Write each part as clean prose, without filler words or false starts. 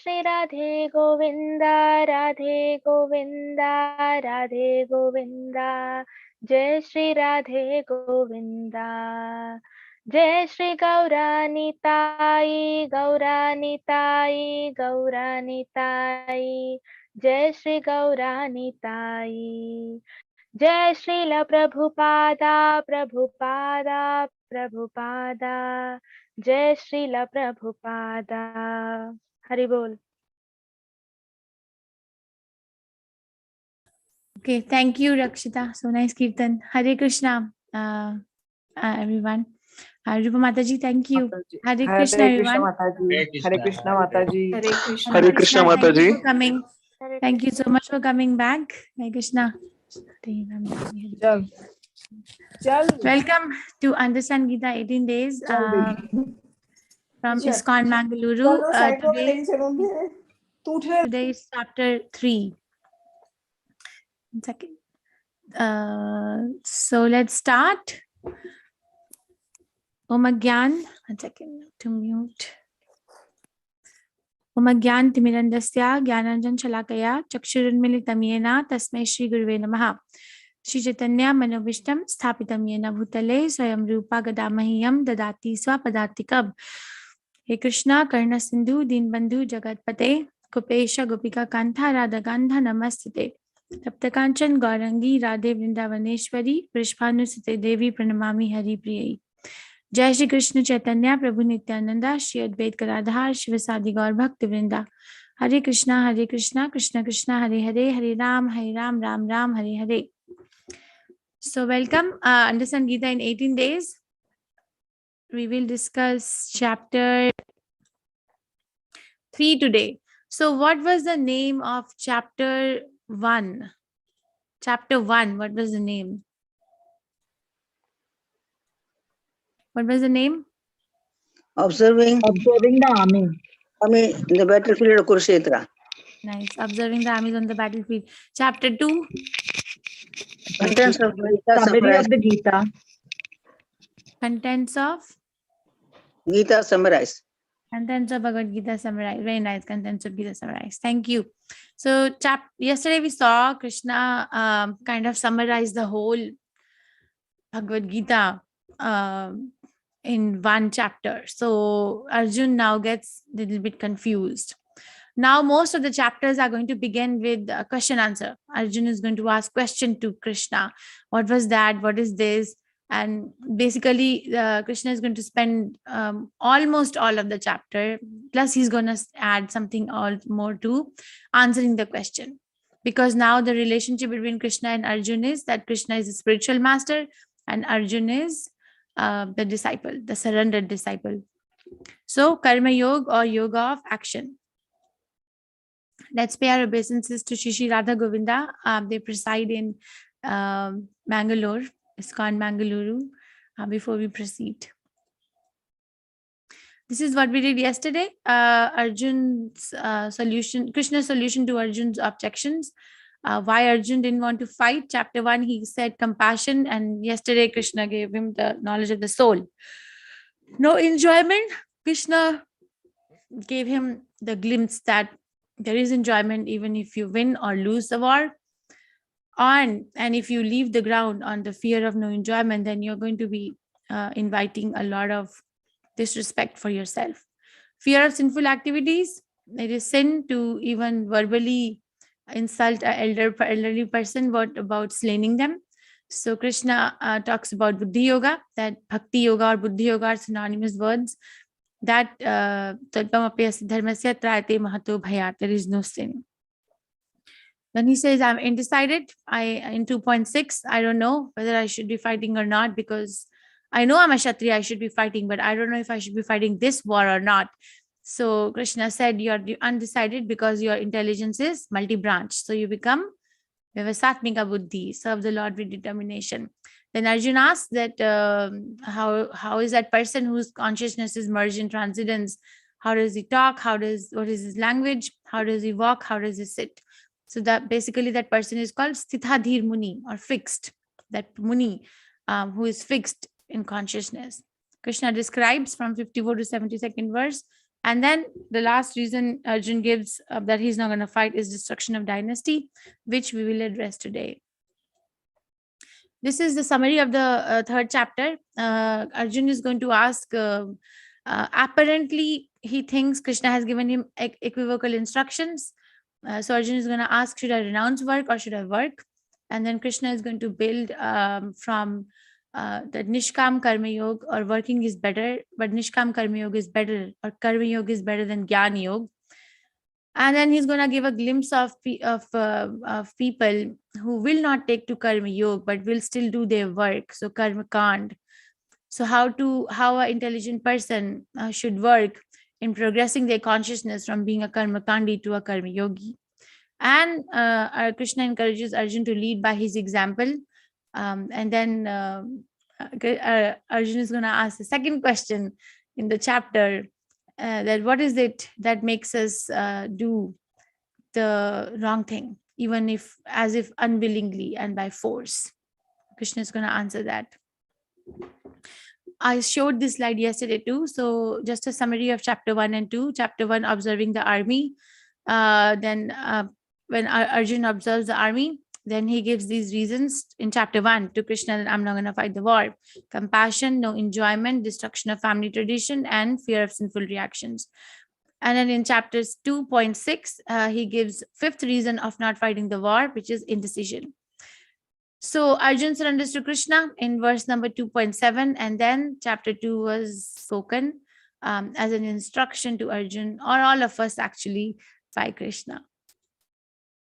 Shri Radhe Govinda, Radhe Govinda, Radhe Govinda. Jai Shri Radhe Govinda. Jai Shri Gauranitai, Gauranitai, Gauranitai. Jai Shri Gauranitai. Jai Srila Prabhupada, Prabhupada, Prabhupada. Jai Srila Prabhupada. Hari Bol. Okay, thank you, Rakshita. So nice Kirtan. Hare Krishna, everyone. Rupa Mataji, thank you. Hare Krishna, everyone. Hare Krishna Mataji. Hare Krishna. Hare Krishna Thank you Mataji. for coming. Thank you so much for coming back. Hare Krishna. Welcome to Understand Gita 18 Days from ISKCON Mangaluru. Today is chapter 3. 1 second. So let's start. Om Agyan. 1 second to mute. Om Agyan Timirandasya Gyananjan Shalakaya Chakshurunmilitam Yena Tasmai Shri Guruve Namaha. Shri Chaitanya Manobishtam Sthapitam Yena Bhutale Swayam Rupa Gadamahiyam Dadati Swapadhatikam. He Krishna Karna Sindhu Dinbandhu Jagatpate Kupesha Gopika Kantha Radha Gandha Namastite Taptakanchan Gaurangi Radhe Vrindavaneshwari Prishbhanusite Devi Pranamami Hari Priyai. Jai Shri Krishna Chaitanya Prabhu Nityananda Shri Advait Garadhar Shivasadi Gaur Bhakti Vrinda. Hare Krishna Krishna Krishna Hare Hare Hare Ram Ram Ram Hare Hare. So welcome, Understand Gita in 18 days. We will discuss chapter 3 today. So what was the name of chapter 1? Chapter 1, what was the name? What was the name? Observing the army in the battlefield of Kurukshetra. Nice. Observing the armies on the battlefield. Chapter 2. Contents of Gita Summary of the Gita. Contents of Gita summarized. Contents of Bhagavad Gita summarized. Very nice. Contents of Gita summarized. Thank you. So yesterday we saw Krishna kind of summarize the whole Bhagavad Gita in one chapter. So Arjun now gets a little bit confused. Now most of the chapters are going to begin with a question answer. Arjun is going to ask question to Krishna. What was that? What is this? And basically Krishna is going to spend almost all of the chapter. Plus he's going to add something all more to answering the question. Because now the relationship between Krishna and Arjun is that Krishna is a spiritual master and Arjun is the disciple, the surrendered disciple. So Karma Yoga or Yoga of Action. Let's pay our obeisances to Shri Radha Govinda. They preside in Mangalore, ISKCON Mangaluru, before we proceed. This is what we did yesterday. Arjun's solution, Krishna's solution to Arjun's objections. Why Arjun didn't want to fight. Chapter 1, he said compassion. And yesterday, Krishna gave him the knowledge of the soul. No enjoyment. Krishna gave him the glimpse that there is enjoyment even if you win or lose the war. And if you leave the ground on the fear of no enjoyment, then you're going to be inviting a lot of disrespect for yourself. Fear of sinful activities. It is sin to even verbally insult an elderly person. What about slaying them? So Krishna talks about Buddhi Yoga, that Bhakti Yoga or Buddhi Yoga are synonymous words. That there is no sin. Then he says, I'm undecided. In 2.6, I don't know whether I should be fighting or not, because I know I'm a Kshatriya, I should be fighting, but I don't know if I should be fighting this war or not. So Krishna said, you're undecided because your intelligence is multi-branch. So you become Vyavasatmika Buddhi, serve the Lord with determination. Then Arjuna asked that how is that person whose consciousness is merged in transcendence? How does he talk? What is his language? How does he walk? How does he sit? So that basically that person is called Sthitadhir Muni, or fixed. That Muni who is fixed in consciousness. Krishna describes from 54 to 72nd verse And then the last reason Arjun gives that he's not going to fight is destruction of dynasty, which we will address today. This is the summary of the third chapter. Arjun is going to ask, apparently he thinks Krishna has given him equivocal instructions. So Arjun is going to ask, should I renounce work or should I work? And then Krishna is going to build from that Nishkam Karma Yoga, or working is better, but Nishkam Karma Yoga is better, or Karma Yoga is better than Gyan Yoga. And then he's going to give a glimpse of people who will not take to Karma Yoga, but will still do their work. So Karma Kand. So how an intelligent person should work in progressing their consciousness from being a Karma Kandi to a Karma Yogi. And Krishna encourages Arjun to lead by his example. And then Arjun is going to ask the second question in the chapter, that what is it that makes us do the wrong thing, even if as if unwillingly and by force. Krishna is going to answer that. I showed this slide yesterday too. So just a summary of chapter 1 and 2. Chapter 1, observing the army. Then when Arjun observes the army, then he gives these reasons in chapter 1 to Krishna that I'm not going to fight the war. Compassion, no enjoyment, destruction of family tradition, and fear of sinful reactions. And then in chapters 2.6, he gives fifth reason of not fighting the war, which is indecision. So Arjun surrenders to Krishna in verse number 2.7, and then chapter 2 was spoken as an instruction to Arjun, or all of us actually, by Krishna.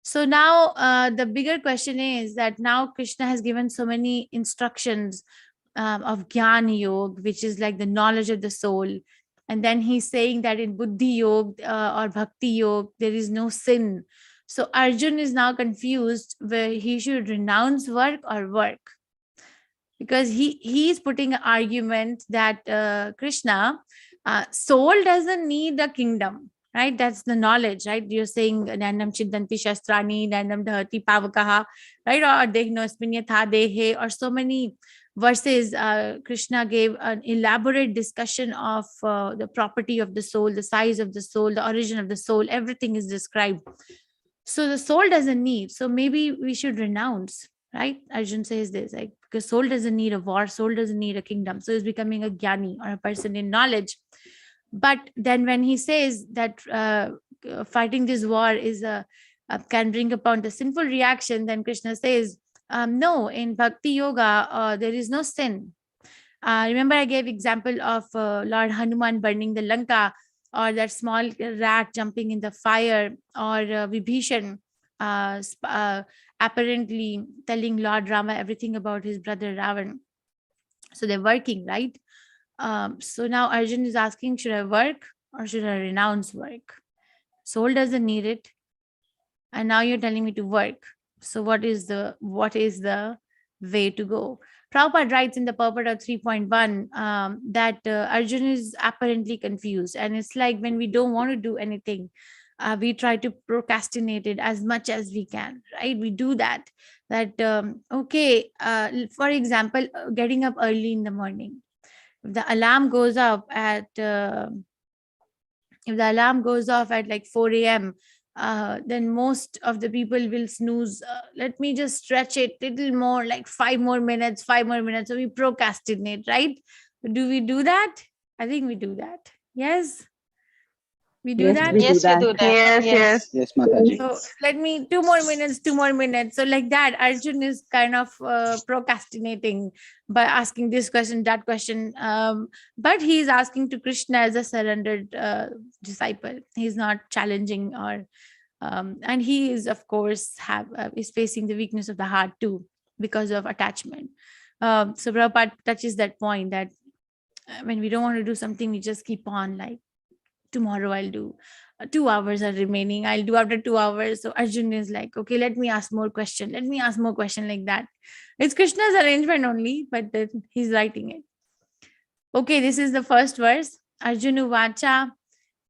So now the bigger question is that now Krishna has given so many instructions of Jnana Yoga, which is like the knowledge of the soul. And then he's saying that in Buddhi Yoga or Bhakti Yoga, there is no sin. So Arjun is now confused where he should renounce work or work. Because he is putting an argument that Krishna, soul doesn't need a kingdom. Right, that's the knowledge, right? You're saying Nandam Chiddanti Shastrani, Nandam Dhati Pavakaha, right? Or Dehnosminyatha Dehe, or so many verses. Krishna gave an elaborate discussion of the property of the soul, the size of the soul, the origin of the soul, everything is described. So the soul doesn't need, so maybe we should renounce, right? Arjun says this, like, because soul doesn't need a war, soul doesn't need a kingdom. So he's becoming a Jnani, or a person in knowledge. But then when he says that fighting this war is can bring upon the sinful reaction, then Krishna says, no, in Bhakti Yoga, there is no sin. Remember I gave example of Lord Hanuman burning the Lanka, or that small rat jumping in the fire, or Vibhishan apparently telling Lord Rama everything about his brother Ravan. So they're working, right? So now Arjun is asking, should I work or should I renounce work? Soul doesn't need it. And now you're telling me to work. So what is the way to go? Prabhupada writes in the purport of 3.1 that Arjun is apparently confused. And it's like when we don't want to do anything, we try to procrastinate it as much as we can, right? We do that. For example, getting up early in the morning. If the alarm goes off at like 4 a.m., then most of the people will snooze. Let me just stretch it a little more, like 5 more minutes. So we procrastinate, right? Do we do that? I think we do that. Yes? We do that? Yes, we do that. Yes. Yes, Mataji. So let me 2 more minutes. So like that, Arjun is kind of procrastinating by asking this question, that question. But he's asking to Krishna as a surrendered disciple. He's not challenging or, and he is of course is facing the weakness of the heart too because of attachment. So Prabhupada touches that point that when we don't want to do something, we just keep on like, tomorrow I'll do. 2 hours are remaining, I'll do after 2 hours. So Arjun is like, okay, let me ask more question like that. It's Krishna's arrangement only, but then he's writing it. Okay, this is the first verse. Arjunu vacha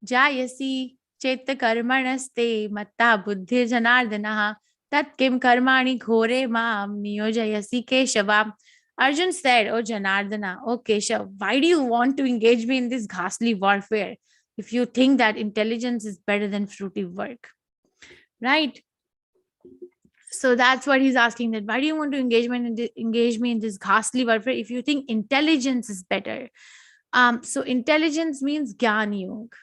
jayasi cheta karmanaste matta buddhir janardanaha tat kim karmani ghore mam niyojayasi keshava. Arjun said, oh Janardana, oh Keshav, why do you want to engage me in this ghastly warfare? if you think that intelligence is better than fruitive work, right? So that's what he's asking, that why do you want to engage me in this ghastly warfare if you think intelligence is better? So intelligence means gyan yog,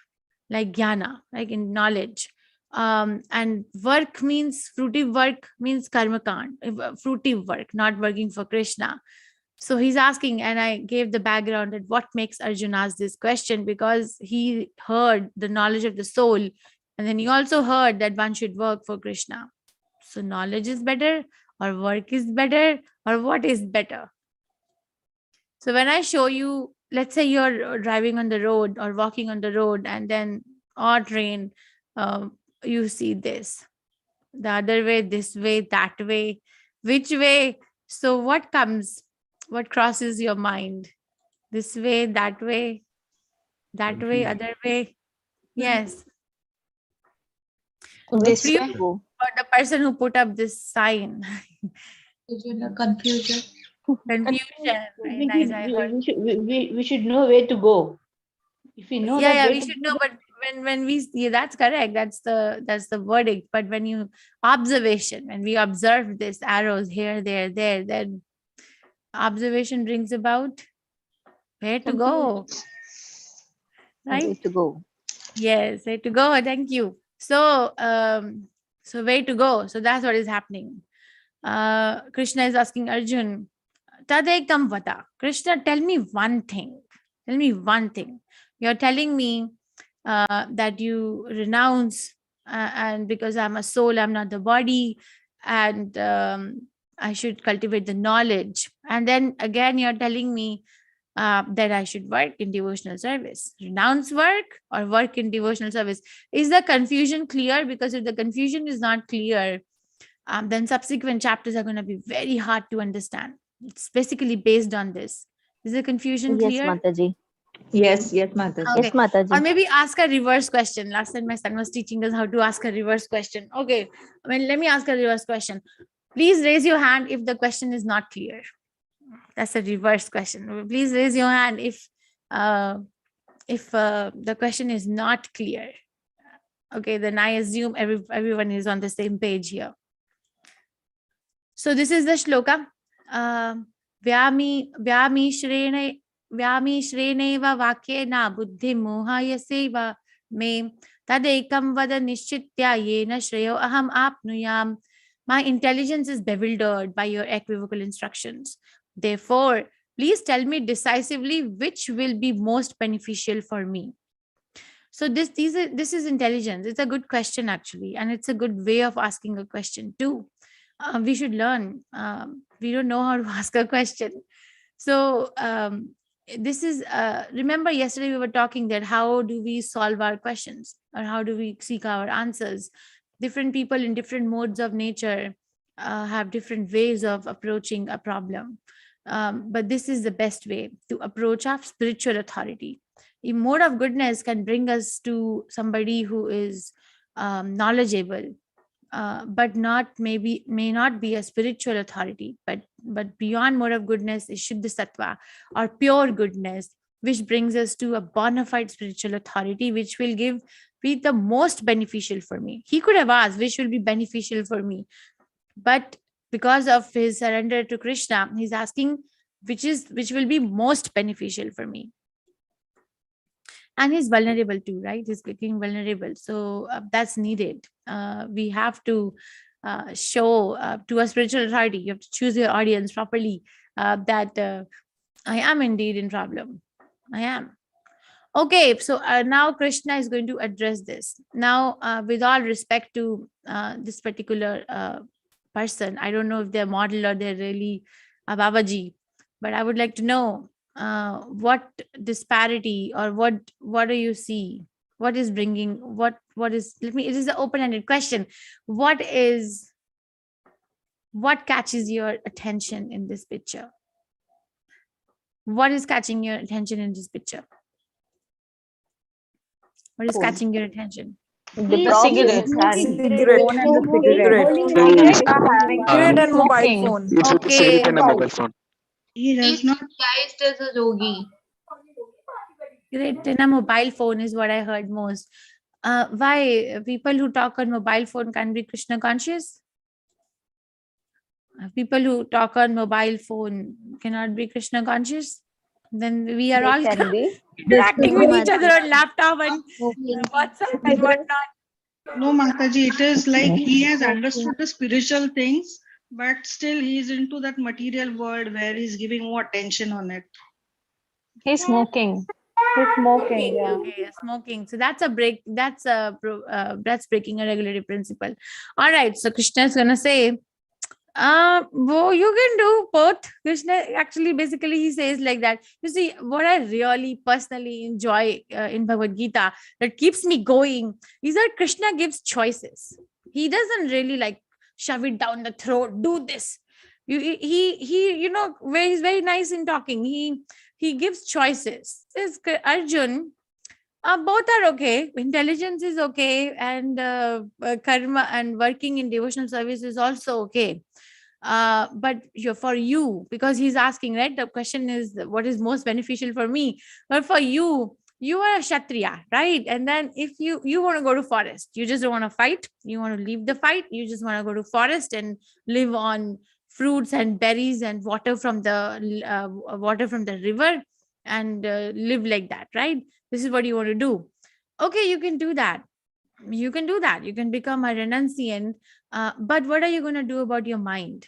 like jnana, like in knowledge. And work means, fruitive work means karmakand, fruitive work, not working for Krishna. So he's asking, and I gave the background that what makes Arjuna ask this question, because he heard the knowledge of the soul, and then he also heard that one should work for Krishna. So knowledge is better, or work is better, or what is better? So when I show you, let's say you're driving on the road or walking on the road, and then or train, you see this, the other way, this way, that way, which way? So what comes? What crosses your mind? This way, that way, other way? Yes. This You- way. or the person who put up this sign. Confusion. Confusion. Very nice. I heard. We should know where to go. If we know Yeah, that we should know. But when we see, that's correct. That's the verdict. But when you observation, when we observe this arrows here, there, then observation brings about where to go. Right? Where to go. Yes, way to go. Thank you. So, so way to go. So that's what is happening. Krishna is asking Arjun, Tadekam vata. Krishna, tell me one thing. Tell me one thing. You're telling me that you renounce, and because I'm a soul, I'm not the body, and I should cultivate the knowledge. And then again, you're telling me that I should work in devotional service. Renounce work or work in devotional service. Is the confusion clear? Because if the confusion is not clear, then subsequent chapters are going to be very hard to understand. It's basically based on this. Is the confusion Yes, clear? Mataji. Yes, Mataji. Okay. Yes, Mataji. Or maybe ask a reverse question. Last time my son was teaching us how to ask a reverse question. Okay, let me ask a reverse question. Please raise your hand if the question is not clear. That's a reverse question. Please raise your hand if the question is not clear. Okay, then I assume everyone is on the same page here. So this is the shloka. Vyami shreneva vakyena buddhi mohaya seva me tadekam vada nishchitya yena shreyo aham apnuyam. My intelligence is bewildered by your equivocal instructions. Therefore, please tell me decisively which will be most beneficial for me. So this is intelligence. It's a good question actually, and it's a good way of asking a question too. We should learn. We don't know how to ask a question. So this is, remember yesterday we were talking that how do we solve our questions, or how do we seek our answers? Different people in different modes of nature have different ways of approaching a problem. But this is the best way to approach our spiritual authority. A mode of goodness can bring us to somebody who is knowledgeable, but may not be a spiritual authority, but beyond mode of goodness is Shuddha Sattva, or pure goodness, which brings us to a bona fide spiritual authority, which will be the most beneficial for me. He could have asked which will be beneficial for me, but because of his surrender to Krishna, he's asking which will be most beneficial for me. And he's vulnerable too, right? He's getting vulnerable. So that's needed. We have to show to a spiritual authority. You have to choose your audience properly, that I am indeed in problem. I am. Okay, so now Krishna is going to address this. Now, with all respect to this particular person, I don't know if they're model or they're really a Babaji, but I would like to know what disparity, or what do you see? What is bringing, what is, it is an open-ended question. What catches your attention in this picture? What is catching your attention in this picture? What is catching your attention? The cigarette. Cigarette and mobile phone. It's with the cigarette and a mobile phone. He is not caste as a yogi. Great. In a mobile phone is what I heard most. Why people who talk on mobile phone can be Krishna conscious? People who talk on mobile phone cannot be Krishna conscious? Then we are all can be. interacting No, with each Mataji. other on laptop and Smoking. WhatsApp and whatnot. No, Mataji, it is like he has understood the spiritual things, but still he is into that material world where he's giving more attention on it. He's smoking. Okay, okay, smoking. So that's a break. That's breaking a regulatory principle. All right. So Krishna is gonna say, well, you can do both. Krishna actually, basically, he says like that. You see, what I really personally enjoy in Bhagavad Gita that keeps me going is that Krishna gives choices. He doesn't really like shove it down the throat. Do this. He you know, where he's very nice in talking. He gives choices. Says Arjun, both are okay. Intelligence is okay, and karma and working in devotional service is also okay. But for you, because he's asking, right? The question is, what is most beneficial for me? But for you, you are a Kshatriya, right? And then if you want to go to forest, you just don't want to fight. You want to leave the fight. You just want to go to forest and live on fruits and berries and water from the river and live like that, right? This is what you want to do. Okay, you can do that. You can do that. You can become a renunciant. But what are you going to do about your mind?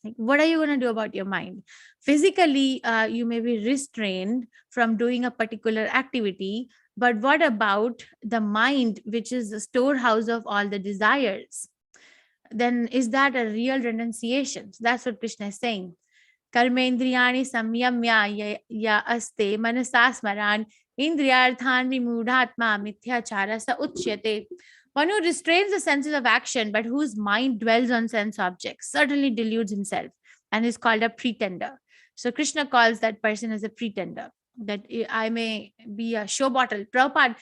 Like, what are you going to do about your mind? Physically, you may be restrained from doing a particular activity. But what about the mind, which is the storehouse of all the desires? Then is that a real renunciation? So that's what Krishna is saying. Karmendriyani samyamya ya aste manasa smaran indriyarthan vimudhatma mithyachara sa uchyate. One who restrains the senses of action, but whose mind dwells on sense objects, certainly deludes himself and is called a pretender. So Krishna calls that person as a pretender, that I may be a show bottle. Prabhupada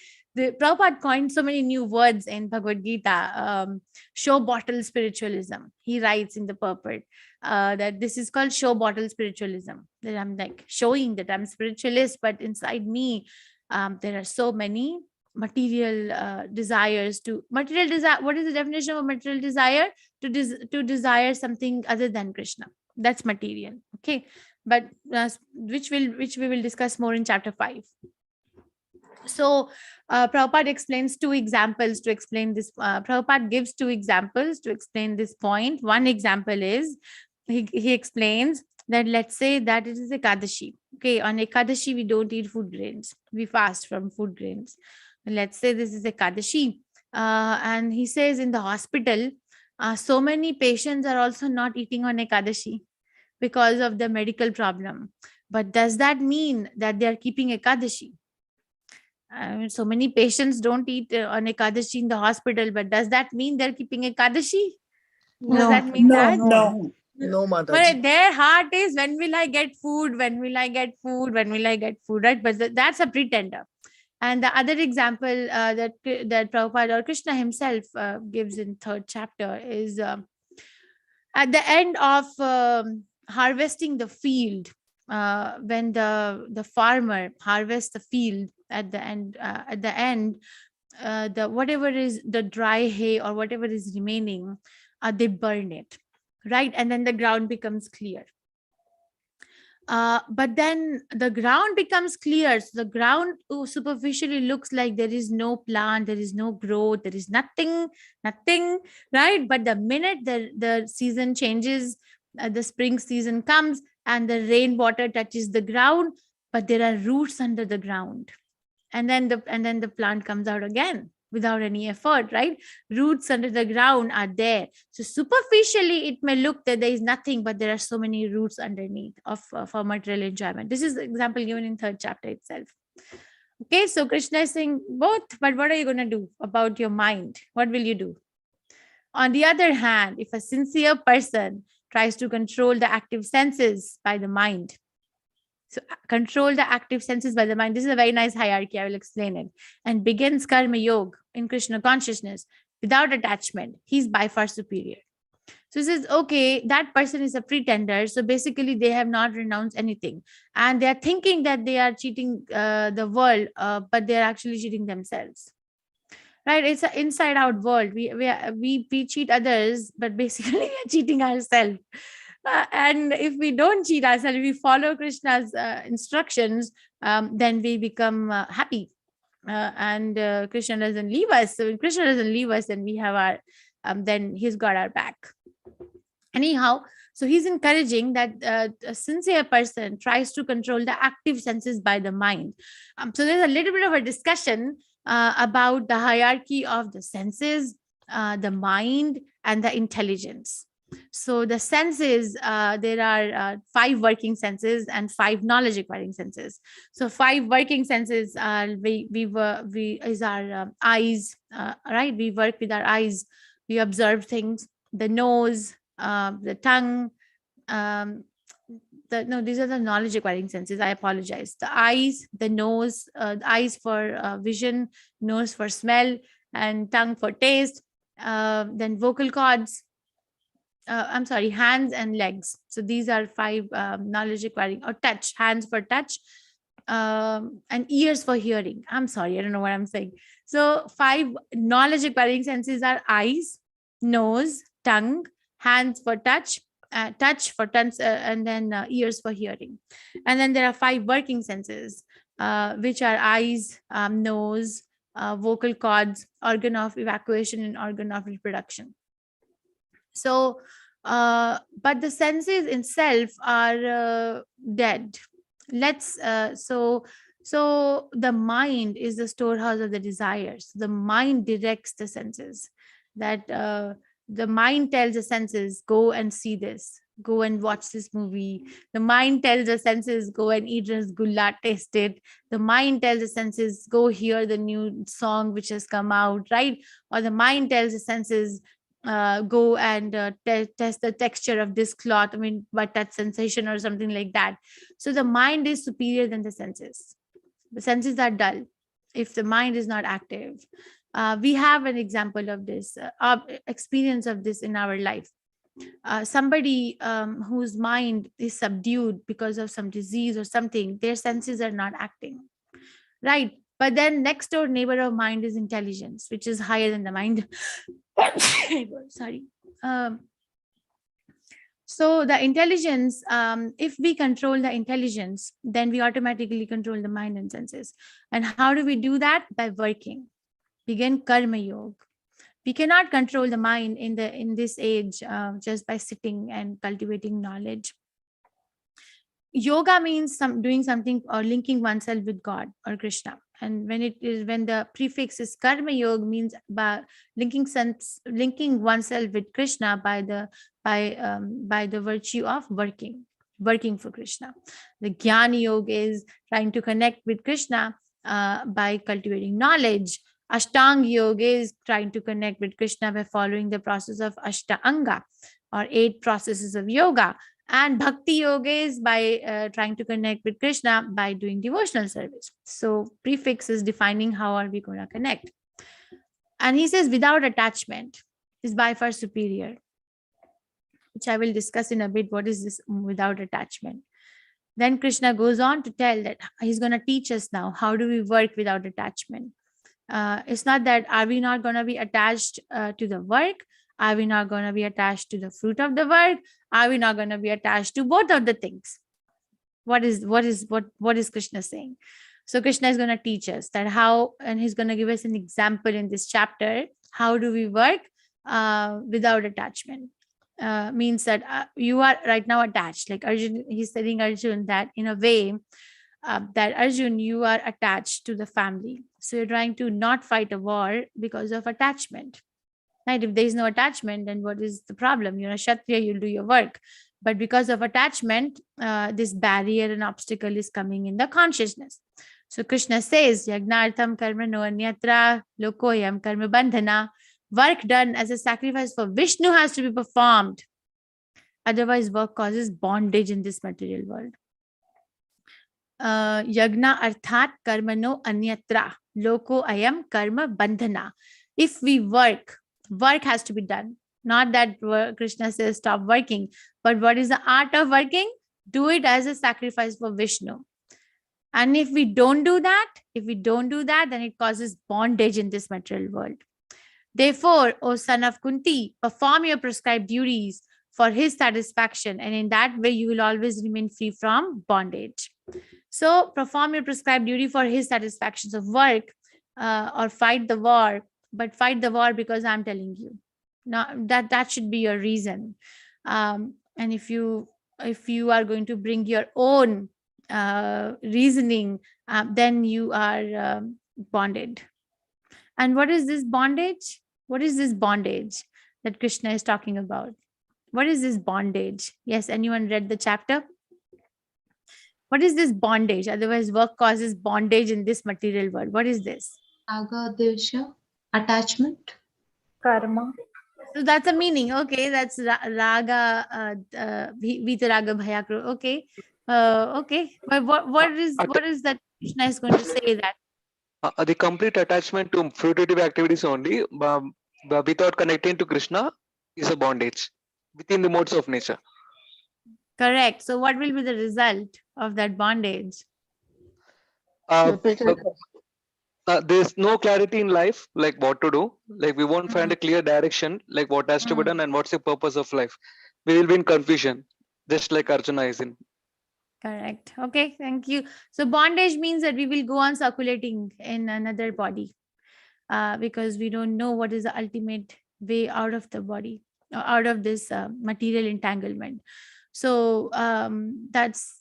coined so many new words in Bhagavad Gita. Show bottle spiritualism. He writes in the purport that this is called show bottle spiritualism. That I'm like showing that I'm spiritualist, but inside me, there are so many material desires. What is the definition of a material desire? To desire something other than Krishna. That's material. Okay, but which we will discuss more in chapter 5. So Prabhupada explains two examples to explain this. Prabhupada gives two examples to explain this point. One example is, he explains that let's say that it is Ekadashi. Okay, on Ekadashi, we don't eat food grains. We fast from food grains. Let's say this is Ekadashi. And he says in the hospital, so many patients are also not eating on Ekadashi because of the medical problem. But does that mean that they are keeping Ekadashi? So many patients don't eat on Ekadashi in the hospital, but does that mean they're keeping Ekadashi? Does that mean that? No, But Mataji. their heart is, when will I get food? When will I get food? When will I get food? Right? But that's a pretender. And the other example that Prabhupada or Krishna himself gives in 3rd chapter is at the end of harvesting the field, when the farmer harvests the field, at the end, the whatever is the dry hay or whatever is remaining, they burn it, right? And then the ground becomes clear. But then the ground becomes clear. So the ground superficially looks like there is no plant, there is no growth, there is nothing, right? But the minute the season changes, the spring season comes and the rainwater touches the ground, but there are roots under the ground. And then the plant comes out again without any effort, right? Roots under the ground are there. So superficially, it may look that there is nothing, but there are so many roots underneath for material enjoyment. This is the example given in 3rd chapter itself. Okay, so Krishna is saying both, but what are you going to do about your mind? What will you do? On the other hand, if a sincere person tries to control the active senses by the mind, so control the active senses by the mind. This is a very nice hierarchy. I will explain it. And begins karma yoga in Krishna consciousness without attachment. He's by far superior. So he says, okay, that person is a pretender. So basically, they have not renounced anything. And they are thinking that they are cheating the world, but they are actually cheating themselves. Right? It's an inside out world. We cheat others, but basically, we are cheating ourselves. And if we don't cheat ourselves, we follow Krishna's instructions, then we become happy. And Krishna doesn't leave us. So when Krishna doesn't leave us, then we have our, then he's got our back. Anyhow, so he's encouraging that a sincere person tries to control the active senses by the mind. So there's a little bit of a discussion about the hierarchy of the senses, the mind, and the intelligence. So the senses, there are 5 working senses and 5 knowledge acquiring senses. So 5 working senses are is our eyes, right? We work with our eyes. We observe things. The nose, the tongue, these are the knowledge acquiring senses. I apologize. The eyes, the nose, the eyes for vision, nose for smell, and tongue for taste. Then vocal cords. Hands and legs. So these are 5 knowledge acquiring, or touch, hands for touch, and ears for hearing. I'm sorry, I don't know what I'm saying. So 5 knowledge acquiring senses are eyes, nose, tongue, hands for touch, and then ears for hearing. And then there are 5 working senses, which are eyes, nose, vocal cords, organ of evacuation, and organ of reproduction. So, but the senses itself are dead. So the mind is the storehouse of the desires. The mind directs the senses. That the mind tells the senses, go and see this, go and watch this movie. The mind tells the senses, go and eat rasgulla, taste it. The mind tells the senses, go hear the new song which has come out, right? Or the mind tells the senses, go and test the texture of this cloth, by touch sensation or something like that. So the mind is superior than the senses. The senses are dull if the mind is not active. We have an example of this, experience of this in our life. Somebody whose mind is subdued because of some disease or something, their senses are not acting, right? But then next door neighbor of mind is intelligence, which is higher than the mind. Sorry. So the intelligence, if we control the intelligence, then we automatically control the mind and senses. And how do we do that? By working. Begin karma yoga. We cannot control the mind in this age just by sitting and cultivating knowledge. Yoga means doing something or linking oneself with God or Krishna. And when the prefix is karma yoga, means by linking oneself with Krishna by the virtue of working for Krishna. The Jnana yoga is trying to connect with Krishna by cultivating knowledge. Ashtanga yoga is trying to connect with Krishna by following the process of Ashtanga, or 8 processes of yoga. And Bhakti yoga is by trying to connect with Krishna by doing devotional service. So prefix is defining how are we going to connect. And he says without attachment is by far superior, which I will discuss in a bit. What is this without attachment? Then Krishna goes on to tell that he's going to teach us now how do we work without attachment. It's not that are we not going to be attached to the work? Are we not going to be attached to the fruit of the work? Are we not going to be attached to both of the things? What is Krishna saying? So Krishna is going to teach us that how, and he's going to give us an example in this chapter. How do we work without attachment? Means that you are right now attached. Like Arjun, he's telling Arjun that in a way, that Arjun, you are attached to the family. So you're trying to not fight a war because of attachment. Right? If there is no attachment, then what is the problem? You're a Kshatriya, you'll do your work. But because of attachment, this barrier and obstacle is coming in the consciousness. So Krishna says, Yagnartham karma no anyatra lokoyam karma bandhana. Work done as a sacrifice for Vishnu has to be performed. Otherwise, work causes bondage in this material world. Yagna arthat karma no anyatra loko ayam karma bandhana. If we work has to be done. Not that Krishna says stop working, but what is the art of working? Do it as a sacrifice for Vishnu. And if we don't do that, then it causes bondage in this material world. Therefore, O son of Kunti, perform your prescribed duties for his satisfaction, and in that way you will always remain free from bondage. So perform your prescribed duty for his satisfaction of work, or fight the war, but fight the war because I'm telling you. Now that should be your reason. And if you are going to bring your own reasoning, then you are bonded. And what is this bondage? What is this bondage that Krishna is talking about? What is this bondage? Yes, anyone read the chapter? What is this bondage? Otherwise, work causes bondage in this material world. What is this? Raga, Desha, attachment. Karma. So that's a meaning. Okay, that's raga, vitaraga, bhayakro. Okay, okay. But what is that Krishna is going to say that? The complete attachment to fruitive activities only, without connecting to Krishna, is a bondage within the modes of nature. Correct. So what will be the result of that bondage? There's no clarity in life, like what to do. Like we won't find a clear direction, like what has to be done and what's the purpose of life. We will be in confusion, just like Arjuna is in. Correct. Okay, thank you. So bondage means that we will go on circulating in another body, because we don't know what is the ultimate way out of the body, out of this material entanglement. So that's,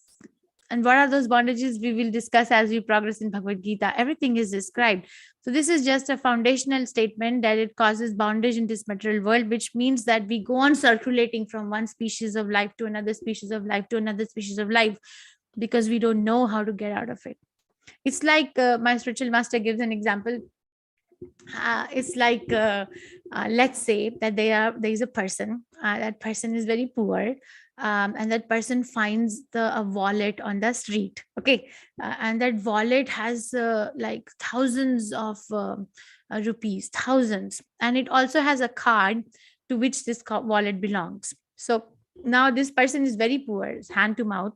and what are those bondages we will discuss as we progress in Bhagavad Gita. Everything is described. So this is just a foundational statement that it causes bondage in this material world, which means that we go on circulating from one species of life to another species of life to another species of life, because we don't know how to get out of it. It's like my spiritual master gives an example. It's like, let's say that there is a person, that person is very poor, and that person finds a wallet on the street. Okay, and that wallet has like thousands of rupees, thousands, and it also has a card to which this wallet belongs. So now this person is very poor, it's hand to mouth,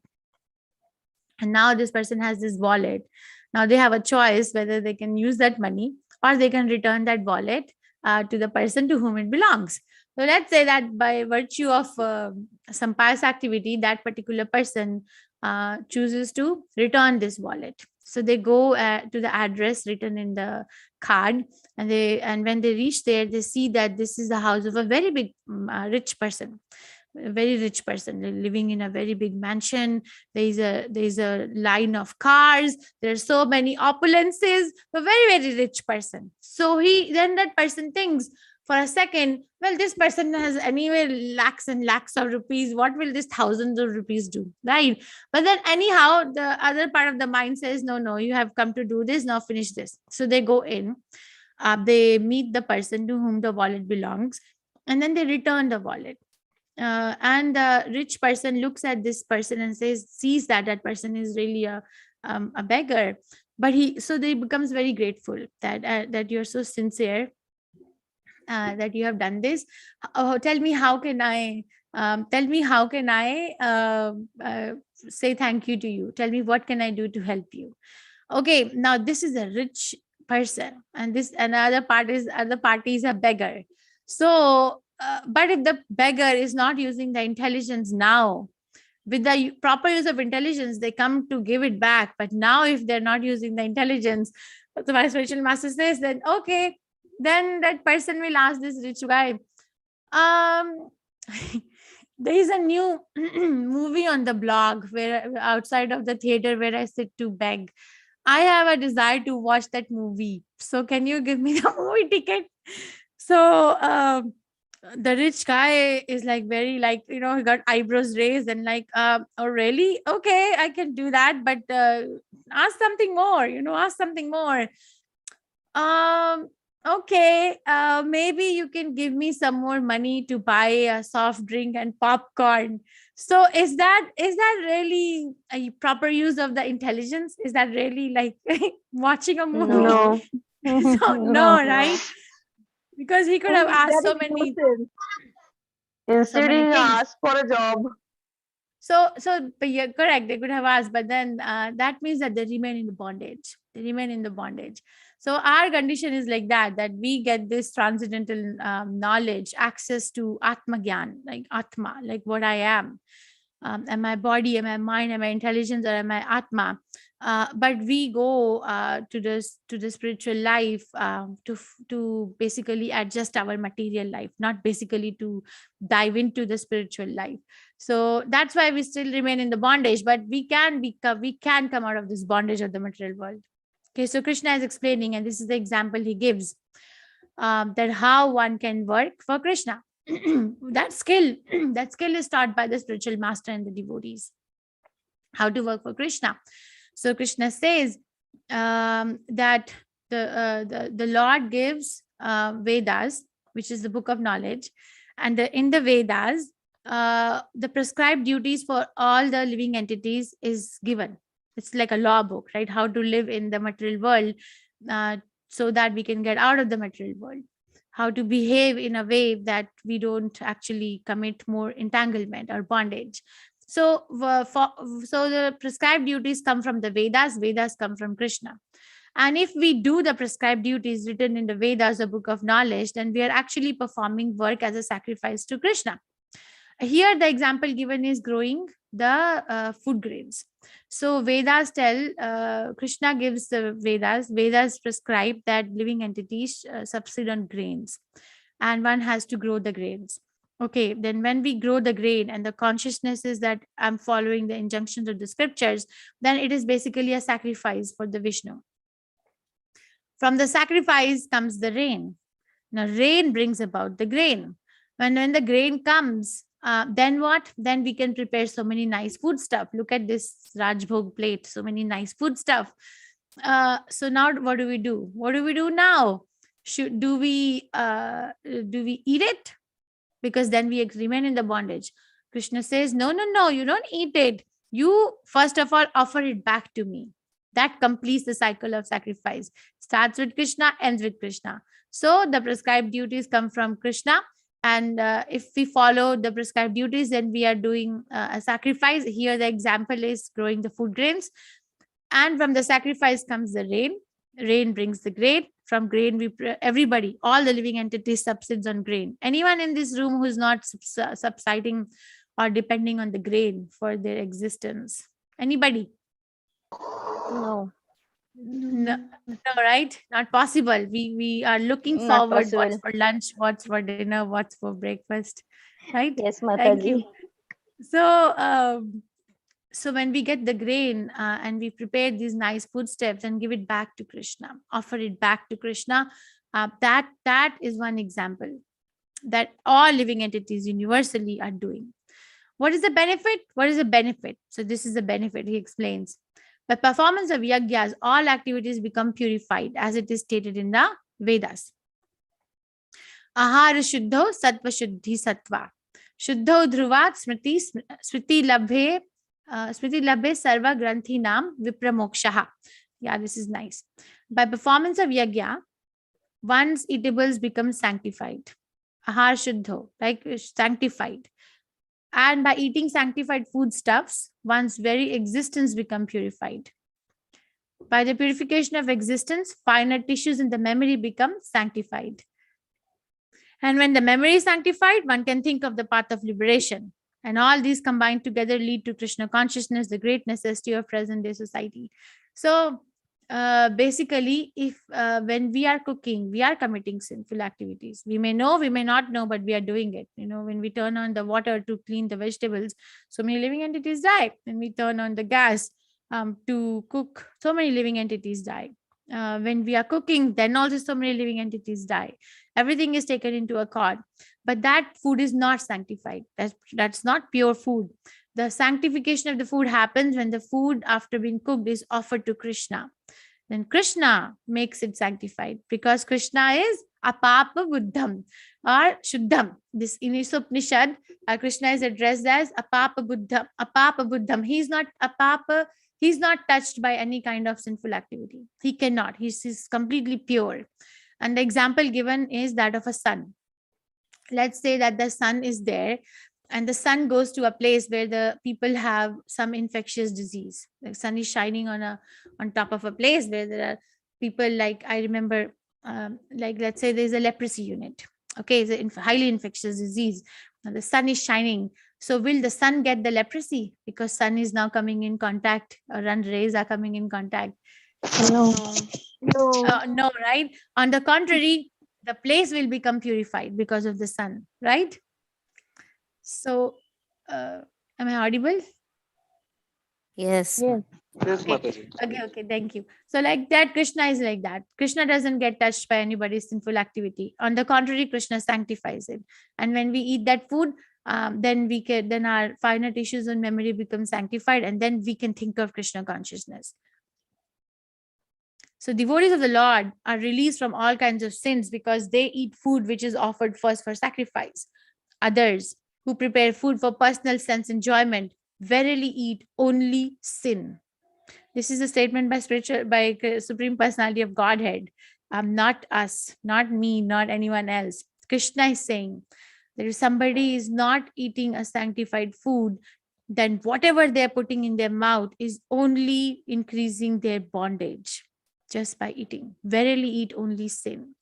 and now this person has this wallet. Now they have a choice whether they can use that money or they can return that wallet to the person to whom it belongs. So let's say that by virtue of some pious activity, that particular person chooses to return this wallet. So they go to the address written in the card, and when they reach there, they see that this is the house of a very big rich person. A very rich person living in a very big mansion. There's a line of cars. There's so many opulences. A very, very rich person. So then that person thinks for a second, well, this person has anyway lakhs and lakhs of rupees. What will this thousands of rupees do, right? But then anyhow, the other part of the mind says, no, you have come to do this. Now finish this. So they go in. They meet the person to whom the wallet belongs, and then they return the wallet. And the rich person looks at this person and sees that person is really a beggar, but they becomes very grateful that you're so sincere, that you have done this. Tell me how can I say thank you to you? Tell me what can I do to help you? Okay, now this is a rich person, and this other party is a beggar. So but if the beggar is not using the intelligence now, with the proper use of intelligence, they come to give it back. But now if they're not using the intelligence, so my spiritual master says, then okay, then that person will ask this rich guy, there is a new movie on the blog where outside of the theater where I sit to beg. I have a desire to watch that movie. So can you give me the movie ticket? So the rich guy is like very he got eyebrows raised and like, oh really? Okay, I can do that, but ask something more, ask something more. Okay, maybe you can give me some more money to buy a soft drink and popcorn. So is that really a proper use of the intelligence? Is that really like watching a movie? No. So, no, right? Because he could have asked so many. Instead, many he things. asked for a job. So but you're correct. They could have asked, but then that means that they remain in the bondage. They remain in the bondage. So our condition is like that we get this transcendental knowledge, access to Atma Gyan, like Atma, like what I am. Am I body, am I mind, am I intelligence, or am I Atma? But we go to the spiritual life to basically adjust our material life, not basically to dive into the spiritual life. So that's why we still remain in the bondage, but we can come out of this bondage of the material world. Okay, so Krishna is explaining, and this is the example he gives, that how one can work for Krishna. that skill is taught by the spiritual master and the devotees, how to work for Krishna. So Krishna says that the Lord gives Vedas, which is the book of knowledge, and in the Vedas, the prescribed duties for all the living entities is given. It's like a law book, right? How to live in the material world so that we can get out of the material world. How to behave in a way that we don't actually commit more entanglement or bondage. So the prescribed duties come from the Vedas. Vedas come from Krishna. And if we do the prescribed duties written in the Vedas, the book of knowledge, then we are actually performing work as a sacrifice to Krishna. Here, the example given is growing the food grains. So Vedas tell, Krishna gives the Vedas. Vedas prescribe that living entities subsist on grains, and one has to grow the grains. Okay, then when we grow the grain and the consciousness is that I'm following the injunctions of the scriptures, then it is basically a sacrifice for the Vishnu. From the sacrifice comes the rain. Now, rain brings about the grain. When the grain comes, then what? Then we can prepare so many nice food stuff. Look at this Rajbhog plate, so many nice food stuff. So now what do we do? What do we do now? Do we eat it? Because then we remain in the bondage. Krishna says, no, you don't eat it. You first of all offer it back to me. That completes the cycle of sacrifice. Starts with Krishna, ends with Krishna. So the prescribed duties come from Krishna. And if we follow the prescribed duties, then we are doing a sacrifice. Here, the example is growing the food grains. And from the sacrifice comes the rain. Rain brings the grain. From grain, everybody, all the living entities subsists on grain. Anyone in this room who's not subsiding or depending on the grain for their existence? Anybody? No. No, right? Not possible. We are looking Not forward. possible. What's for lunch? What's for dinner? What's for breakfast? Right? Yes, Thank you. Mataji. So when we get the grain and we prepare these nice foodstuffs and give it back to Krishna, offer it back to Krishna, that is one example that all living entities universally are doing. What is the benefit? What is the benefit? So this is the benefit, he explains. By performance of yagyas, all activities become purified, as it is stated in the Vedas. Ahara shuddho sattva shuddhi sattva. Shuddho dhruvat smriti labhe sarva granthi nam vipramokshaha. Yeah, this is nice. By performance of yagya, one's eatables become sanctified. Ahar shuddho, like sanctified. And by eating sanctified foodstuffs, one's very existence become purified. By the purification of existence, finer tissues in the memory become sanctified. And when the memory is sanctified, one can think of the path of liberation. And all these combined together lead to Krishna consciousness, the great necessity of present-day society. So basically, if when we are cooking, we are committing sinful activities. We may know, we may not know, but we are doing it. You know, when we turn on the water to clean the vegetables, so many living entities die. When we turn on the gas to cook, so many living entities die. When we are cooking, then also so many living entities die. Everything is taken into account, but that food is not sanctified. That's not pure food. The sanctification of the food happens when the food, after being cooked, is offered to Krishna. Then Krishna makes it sanctified, because Krishna is apapa buddham or shuddham. This in Upanishad, Krishna is addressed as apapa buddham. Apapa buddham. He's not apapa. He's not touched by any kind of sinful activity. He cannot. He's completely pure. And the example given is that of a sun. let's say that the sun is there, and the sun goes to a place where the people have some infectious disease. The sun is shining on top of a place where there are people, like I remember, like let's say there's a leprosy unit. Okay, it's a highly infectious disease. Now the sun is shining. So will the sun get the leprosy because sun is now coming in contact, or rays are coming in contact? No. No, right? On the contrary, the place will become purified because of the sun, right? So, am I audible? Yes. Yes, Okay. Mataji. Okay, thank you. So, like that, Krishna is like that. Krishna doesn't get touched by anybody's sinful activity. On the contrary, Krishna sanctifies it. And when we eat that food, then our finer tissues and memory become sanctified, and then we can think of Krishna consciousness. So devotees of the Lord are released from all kinds of sins because they eat food which is offered first for sacrifice. Others who prepare food for personal sense enjoyment verily eat only sin. This is a statement by Supreme Personality of Godhead. Not us, not me, not anyone else. Krishna is saying that if somebody is not eating a sanctified food, then whatever they're putting in their mouth is only increasing their bondage just by eating. Verily eat only sin.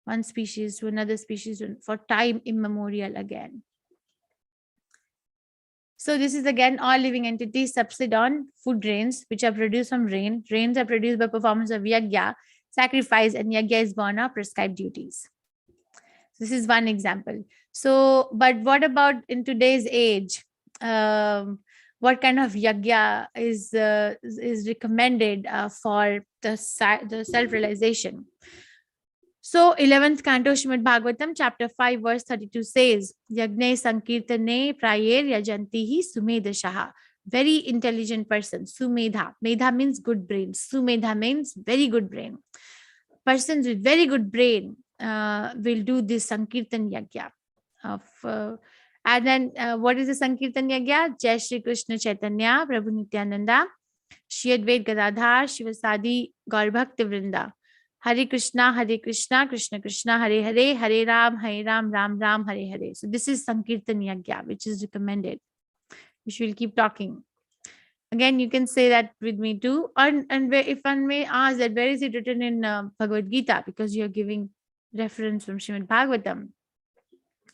One species to another species for time immemorial again. So this is again all living entities subsist on food rains, which are produced from rain. Rains are produced by performance of yajna, sacrifice, and yajna is born of prescribed duties. This is one example. So, but what about in today's age? What kind of yajna is recommended for the self-realization? So 11th canto Srimad Bhagavatam chapter 5 verse 32 says, Yagne Sankirtane Prayer Yajantihi Sumedashaha. Very intelligent person, Sumedha. Medha means good brain. Sumedha means very good brain. Persons with very good brain will do this Sankirtan Yajna. And then what is the Sankirtan Yajna? Jai Shri Krishna Chaitanya, Prabhu Nityananda, Shri Advait Gadadhar, Shivasadi Gaurbhakti Vrinda. Hare Krishna, Krishna Krishna, Hare Hare, Hare Ram, Ram Ram, Hare Hare. So this is Sankirtan Yajna, which is recommended, which we'll keep talking. Again, you can say that with me too. And if one may ask that where is it written in Bhagavad Gita, because you're giving reference from Srimad Bhagavatam.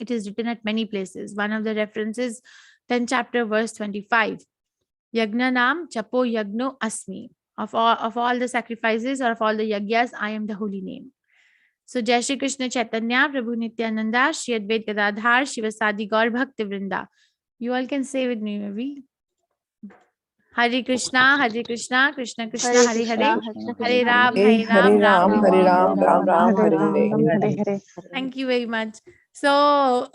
It is written at many places. One of the references, 10th chapter, verse 25. Yagna nam chapo yagno asmi. Of all the sacrifices or of all the yajnas, I am the holy name. So Jai Shri Krishna Chaitanya, Prabhu Nityananda, Shri Advait Gadadhar, Shivasadi Gaur Bhakti Vrinda. You all can say with me maybe. Hare Krishna, Krishna Krishna, Hare Hare, Hare Ram, Ram Ram, Hare Hare. Thank you very much. So,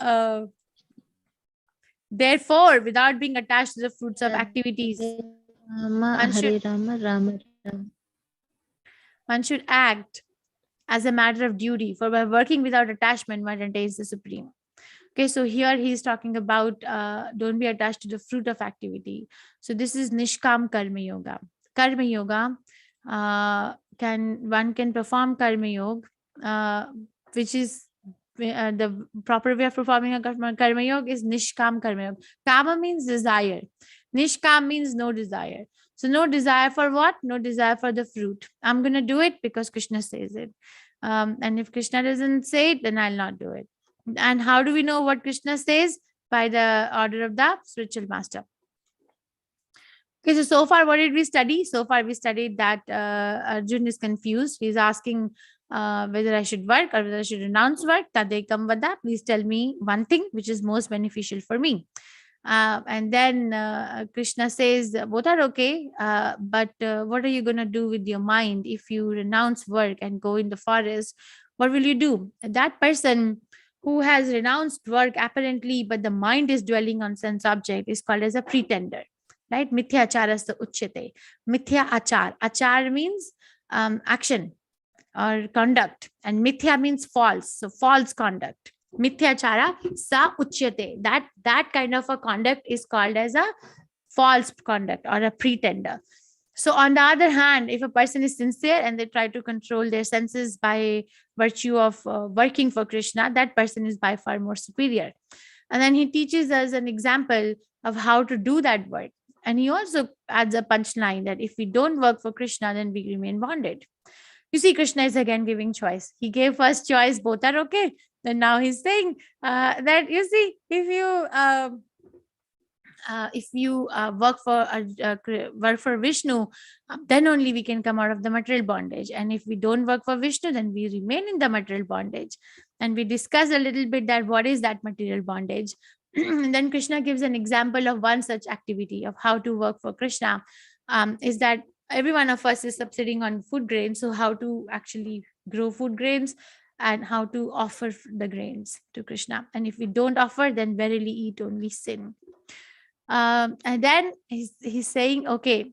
therefore, without being attached to the fruits of activities, one should act as a matter of duty, for by working without attachment, one attains the supreme. Okay, so here he is talking about don't be attached to the fruit of activity. So this is Nishkam Karma Yoga. Karma Yoga, one can perform Karma Yoga, which is the proper way of performing a Karma Yoga is Nishkam Karma Yoga. Kama means desire. Nishkam means no desire. So no desire for what? No desire for the fruit. I'm going to do it because Krishna says it. And if Krishna doesn't say it, then I'll not do it. And how do we know what Krishna says? By the order of the spiritual master. Okay, so far what did we study? So far we studied that Arjun is confused. He's asking whether I should work or whether I should renounce work. Tadekam vada, please tell me one thing which is most beneficial for me. And then Krishna says, both are okay, but what are you going to do with your mind if you renounce work and go in the forest? What will you do? That person who has renounced work apparently, but the mind is dwelling on sense object, is called as a pretender, right? Mithya acharasta uchyate. Mithya achar. Achar means action or conduct, and mithya means false. So false conduct. Mithyachara sa uchyate. That kind of a conduct is called as a false conduct or a pretender. So on the other hand, if a person is sincere and they try to control their senses by virtue of working for Krishna, that person is by far more superior. And then he teaches us an example of how to do that work. And he also adds a punchline that if we don't work for Krishna, then we remain bonded. You see, Krishna is again giving choice. He gave first choice, both are okay. Then now he's saying that, you see, if you work for Vishnu, then only we can come out of the material bondage. And if we don't work for Vishnu, then we remain in the material bondage. And we discuss a little bit that what is that material bondage. And then Krishna gives an example of one such activity of how to work for Krishna, is that every one of us is subsisting on food grains. So how to actually grow food grains and how to offer the grains to Krishna. And if we don't offer, then verily eat only sin. And then he's saying, okay,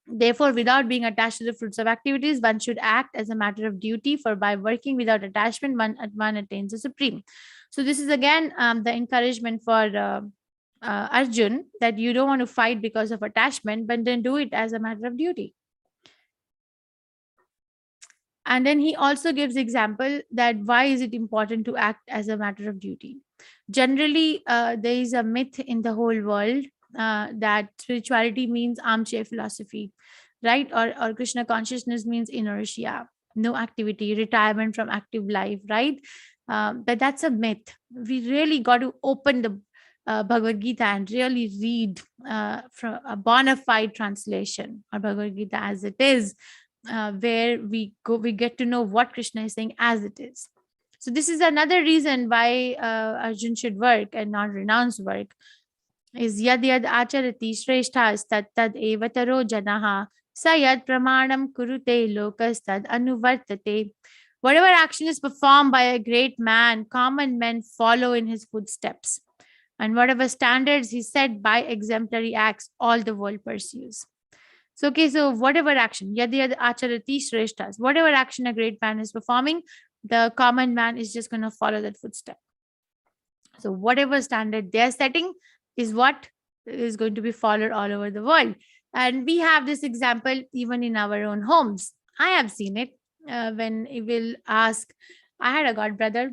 therefore, without being attached to the fruits of activities, one should act as a matter of duty, for by working without attachment, one attains the supreme. So this is again the encouragement for Arjun, that you don't want to fight because of attachment, but then do it as a matter of duty. And then he also gives example that why is it important to act as a matter of duty. Generally, there is a myth in the whole world that spirituality means armchair philosophy, right? Or Krishna consciousness means inertia, no activity, retirement from active life, right? But that's a myth. We really got to open the Bhagavad Gita and really read from a bona fide translation or Bhagavad Gita as it is, where we get to know what Krishna is saying as it is. So this is another reason why Arjun should work and not renounce work. Is yad yad acharati shreshthas tad tad evataro janaha sayad pramanam kurute lokas tad anuvartate. Whatever action is performed by a great man, common men follow in his footsteps. And whatever standards he set by exemplary acts, all the world pursues. So, okay, so whatever action, yad yad acharati shreshthas, whatever action a great man is performing, the common man is just going to follow that footstep. So whatever standard they're setting is what is going to be followed all over the world. And we have this example even in our own homes. I have seen it when he will ask. I had a god brother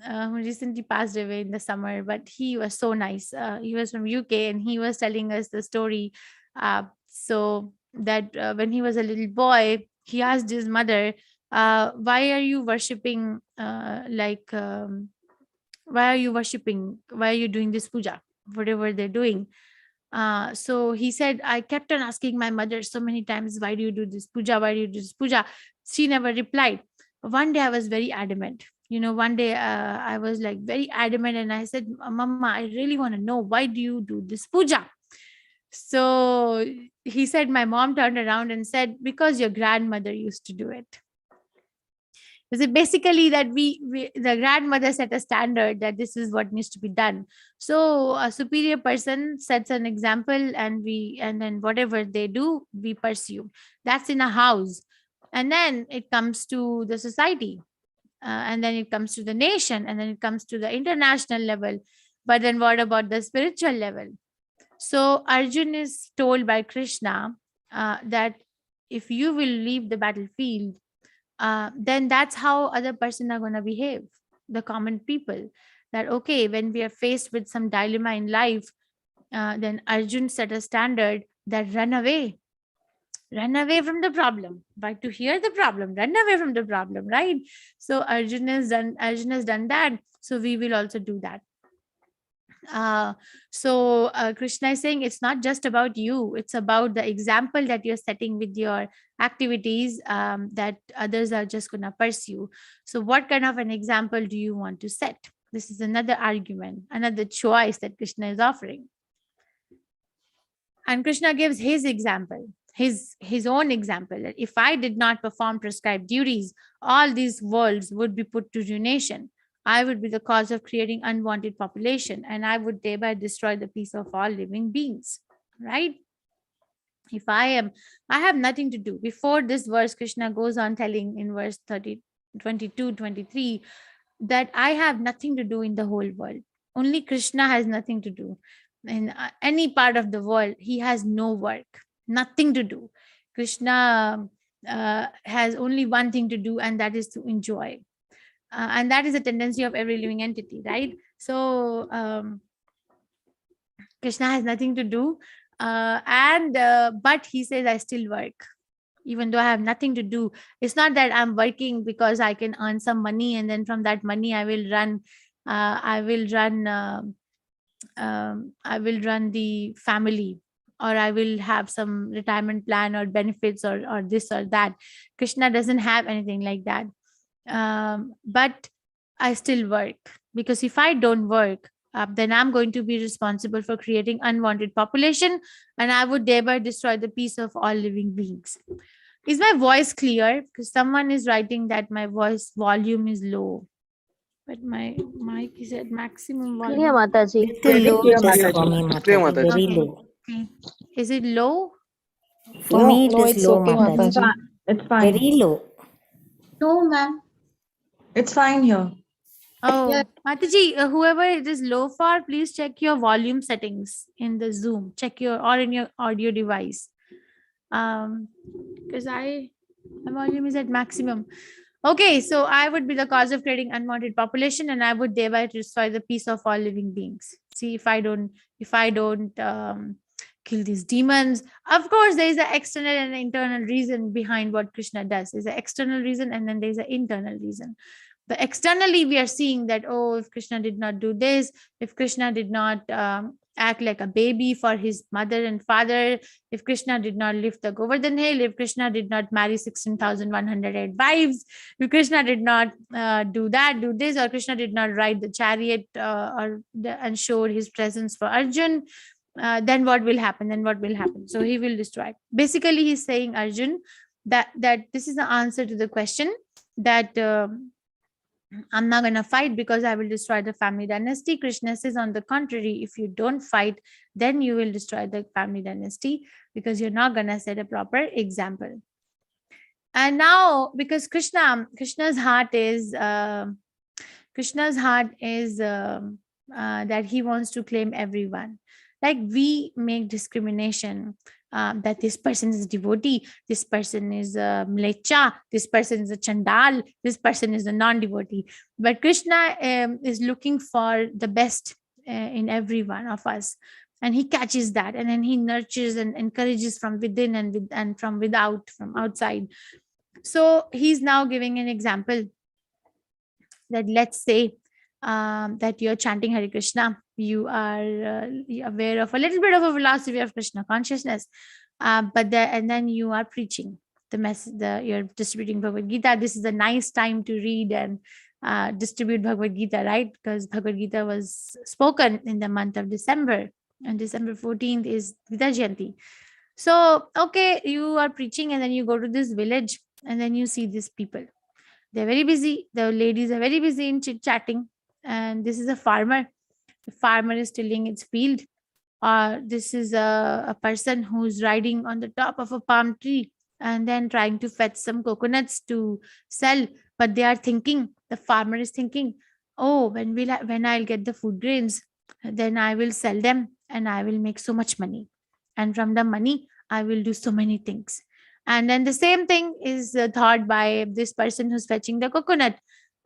who recently passed away in the summer, but he was so nice. He was from UK and he was telling us the story. So that when he was a little boy, he asked his mother, why are you worshipping why are you worshipping? Why are you doing this puja? Whatever they're doing. So he said, I kept on asking my mother so many times, why do you do this puja? Why do you do this puja? She never replied. One day I was very adamant. One day I was like very adamant and I said, Mama, I really want to know, why do you do this puja? So he said, my mom turned around and said, because your grandmother used to do it. Is it basically that the grandmother set a standard that this is what needs to be done. So a superior person sets an example and then whatever they do, we pursue. That's in a house. And then it comes to the society. And then it comes to the nation. And then it comes to the international level. But then what about the spiritual level? So Arjun is told by Krishna that if you will leave the battlefield, then that's how other person are going to behave, the common people. That okay, when we are faced with some dilemma in life, then Arjun set a standard that run away from the problem. But to hear the problem, run away from the problem, right? So Arjun has done that. So we will also do that. So Krishna is saying it's not just about you, it's about the example that you're setting with your activities that others are just going to pursue. So what kind of an example do you want to set? This is another argument, another choice that Krishna is offering. And Krishna gives his example, his own example, that if I did not perform prescribed duties, all these worlds would be put to ruination. I would be the cause of creating unwanted population, and I would thereby destroy the peace of all living beings, right? If I have nothing to do. Before this verse, Krishna goes on telling in verse 22, 23, that I have nothing to do in the whole world. Only Krishna has nothing to do. In any part of the world, he has no work. nothing to do. Krishna has only one thing to do, and that is to enjoy. And that is a tendency of every living entity, right? So Krishna has nothing to do, but he says, I still work, even though I have nothing to do. It's not that I'm working because I can earn some money, and then from that money I will run the family, or I will have some retirement plan or benefits, or this or that. Krishna doesn't have anything like that. But I still work, because if I don't work, then I'm going to be responsible for creating unwanted population, and I would thereby destroy the peace of all living beings. Is my voice clear? Because someone is writing that my voice volume is low, but my mic is at maximum volume. Clear, Mataji. Little low Clear, just Mataji. for me, Clear, Mataji. Mataji. Very Okay. low. Okay. Is it low? For No, me, it No, is it's low, okay, Mataji. Mataji. It's fine. Very low. No, ma'am. It's fine here. Oh, Yeah. Mataji, whoever it is low for, please check your volume settings in the Zoom. Check or in your audio device. Because my volume is at maximum. Okay, so I would be the cause of creating unwanted population, and I would thereby destroy the peace of all living beings. See, if I don't kill these demons. Of course, there is an external and internal reason behind what Krishna does. There's an external reason, and then there's an internal reason. But externally, we are seeing that, oh, if Krishna did not do this, if Krishna did not act like a baby for his mother and father, if Krishna did not lift the Govardhan hill, if Krishna did not marry 16,108 wives, if Krishna did not do this, or Krishna did not ride the chariot and show his presence for Arjun, then what will happen? So he will destroy. Basically, he's saying, Arjun, that this is the answer to the question that I'm not going to fight because I will destroy the family dynasty. Krishna says, on the contrary, if you don't fight, then you will destroy the family dynasty, because you're not going to set a proper example. And now, because Krishna's heart is that he wants to claim everyone. Like we make discrimination, that this person is a devotee, this person is a mlecha, this person is a chandal, this person is a non-devotee. But Krishna is looking for the best in every one of us. And he catches that, and then he nurtures and encourages from within and from without, from outside. So he's now giving an example that, let's say that you're chanting Hare Krishna, you are aware of a little bit of a philosophy of Krishna consciousness, and then you are preaching the message, you're distributing Bhagavad Gita. This is a nice time to read and distribute Bhagavad Gita, right? Because Bhagavad Gita was spoken in the month of December, and December 14th is Gita Jayanti. So, okay, you are preaching, and then you go to this village, and then you see these people. They're very busy. The ladies are very busy in chit-chatting. And this is a farmer. The farmer is tilling its field. This is a person who's riding on the top of a palm tree and then trying to fetch some coconuts to sell. But the farmer is thinking, oh, when I'll get the food grains, then I will sell them and I will make so much money. And from the money, I will do so many things. And then the same thing is thought by this person who's fetching the coconut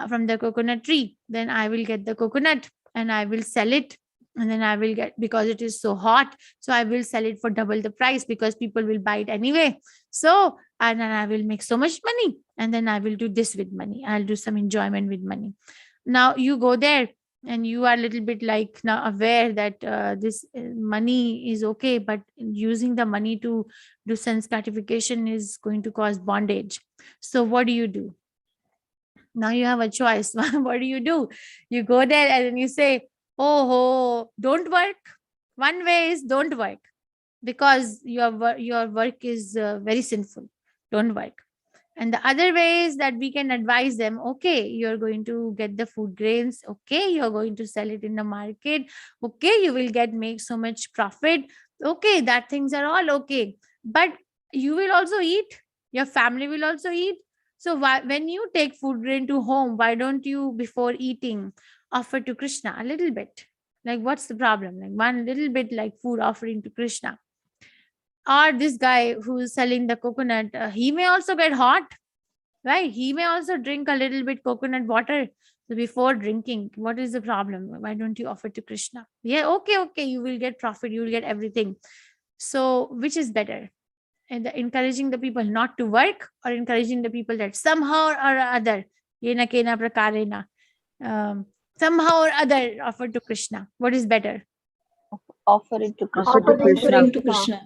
from the coconut tree. Then I will get the coconut and I will sell it. And then I will get, because it is so hot, so I will sell it for double the price because people will buy it anyway. So, and then I will make so much money. And then I will do this with money. I'll do some enjoyment with money. Now you go there and you are a little bit like now aware that this money is okay, but using the money to do sense gratification is going to cause bondage. So what do? Now you have a choice. What do? You go there and then you say, oh, don't work. One way is don't work, because your work is very sinful. Don't work. And the other way is that we can advise them, okay, you're going to get the food grains. Okay, you're going to sell it in the market. Okay, you will make so much profit. Okay, that things are all okay. But you will also eat. Your family will also eat. So when you take food grain to home, why don't you, before eating, offer to Krishna a little bit? Like, what's the problem? Like one little bit like food offering to Krishna. Or this guy who's selling the coconut, he may also get hot, right? He may also drink a little bit coconut water. So before drinking, what is the problem? Why don't you offer to Krishna? Yeah, okay, you will get profit, you will get everything. So which is better? And encouraging the people not to work, or encouraging the people that somehow or other, yena kena prakarena, somehow or other offer to Krishna? What is better? Offer it to Krishna. Offering to Krishna.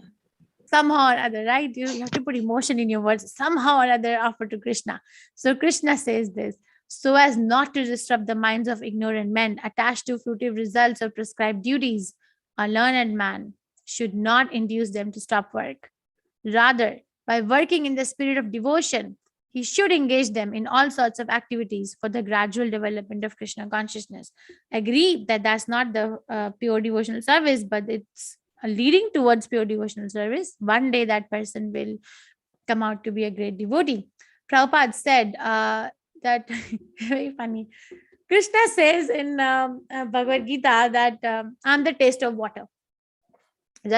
Somehow or other, right? You have to put emotion in your words. Somehow or other offer to Krishna. So Krishna says this, so as not to disrupt the minds of ignorant men attached to fruitive results or prescribed duties, a learned man should not induce them to stop work. Rather, by working in the spirit of devotion, he should engage them in all sorts of activities for the gradual development of Krishna consciousness. Agree that that's not the pure devotional service, but it's leading towards pure devotional service. One day that person will come out to be a great devotee. Prabhupada said that, very funny, Krishna says in Bhagavad Gita that I'm the taste of water.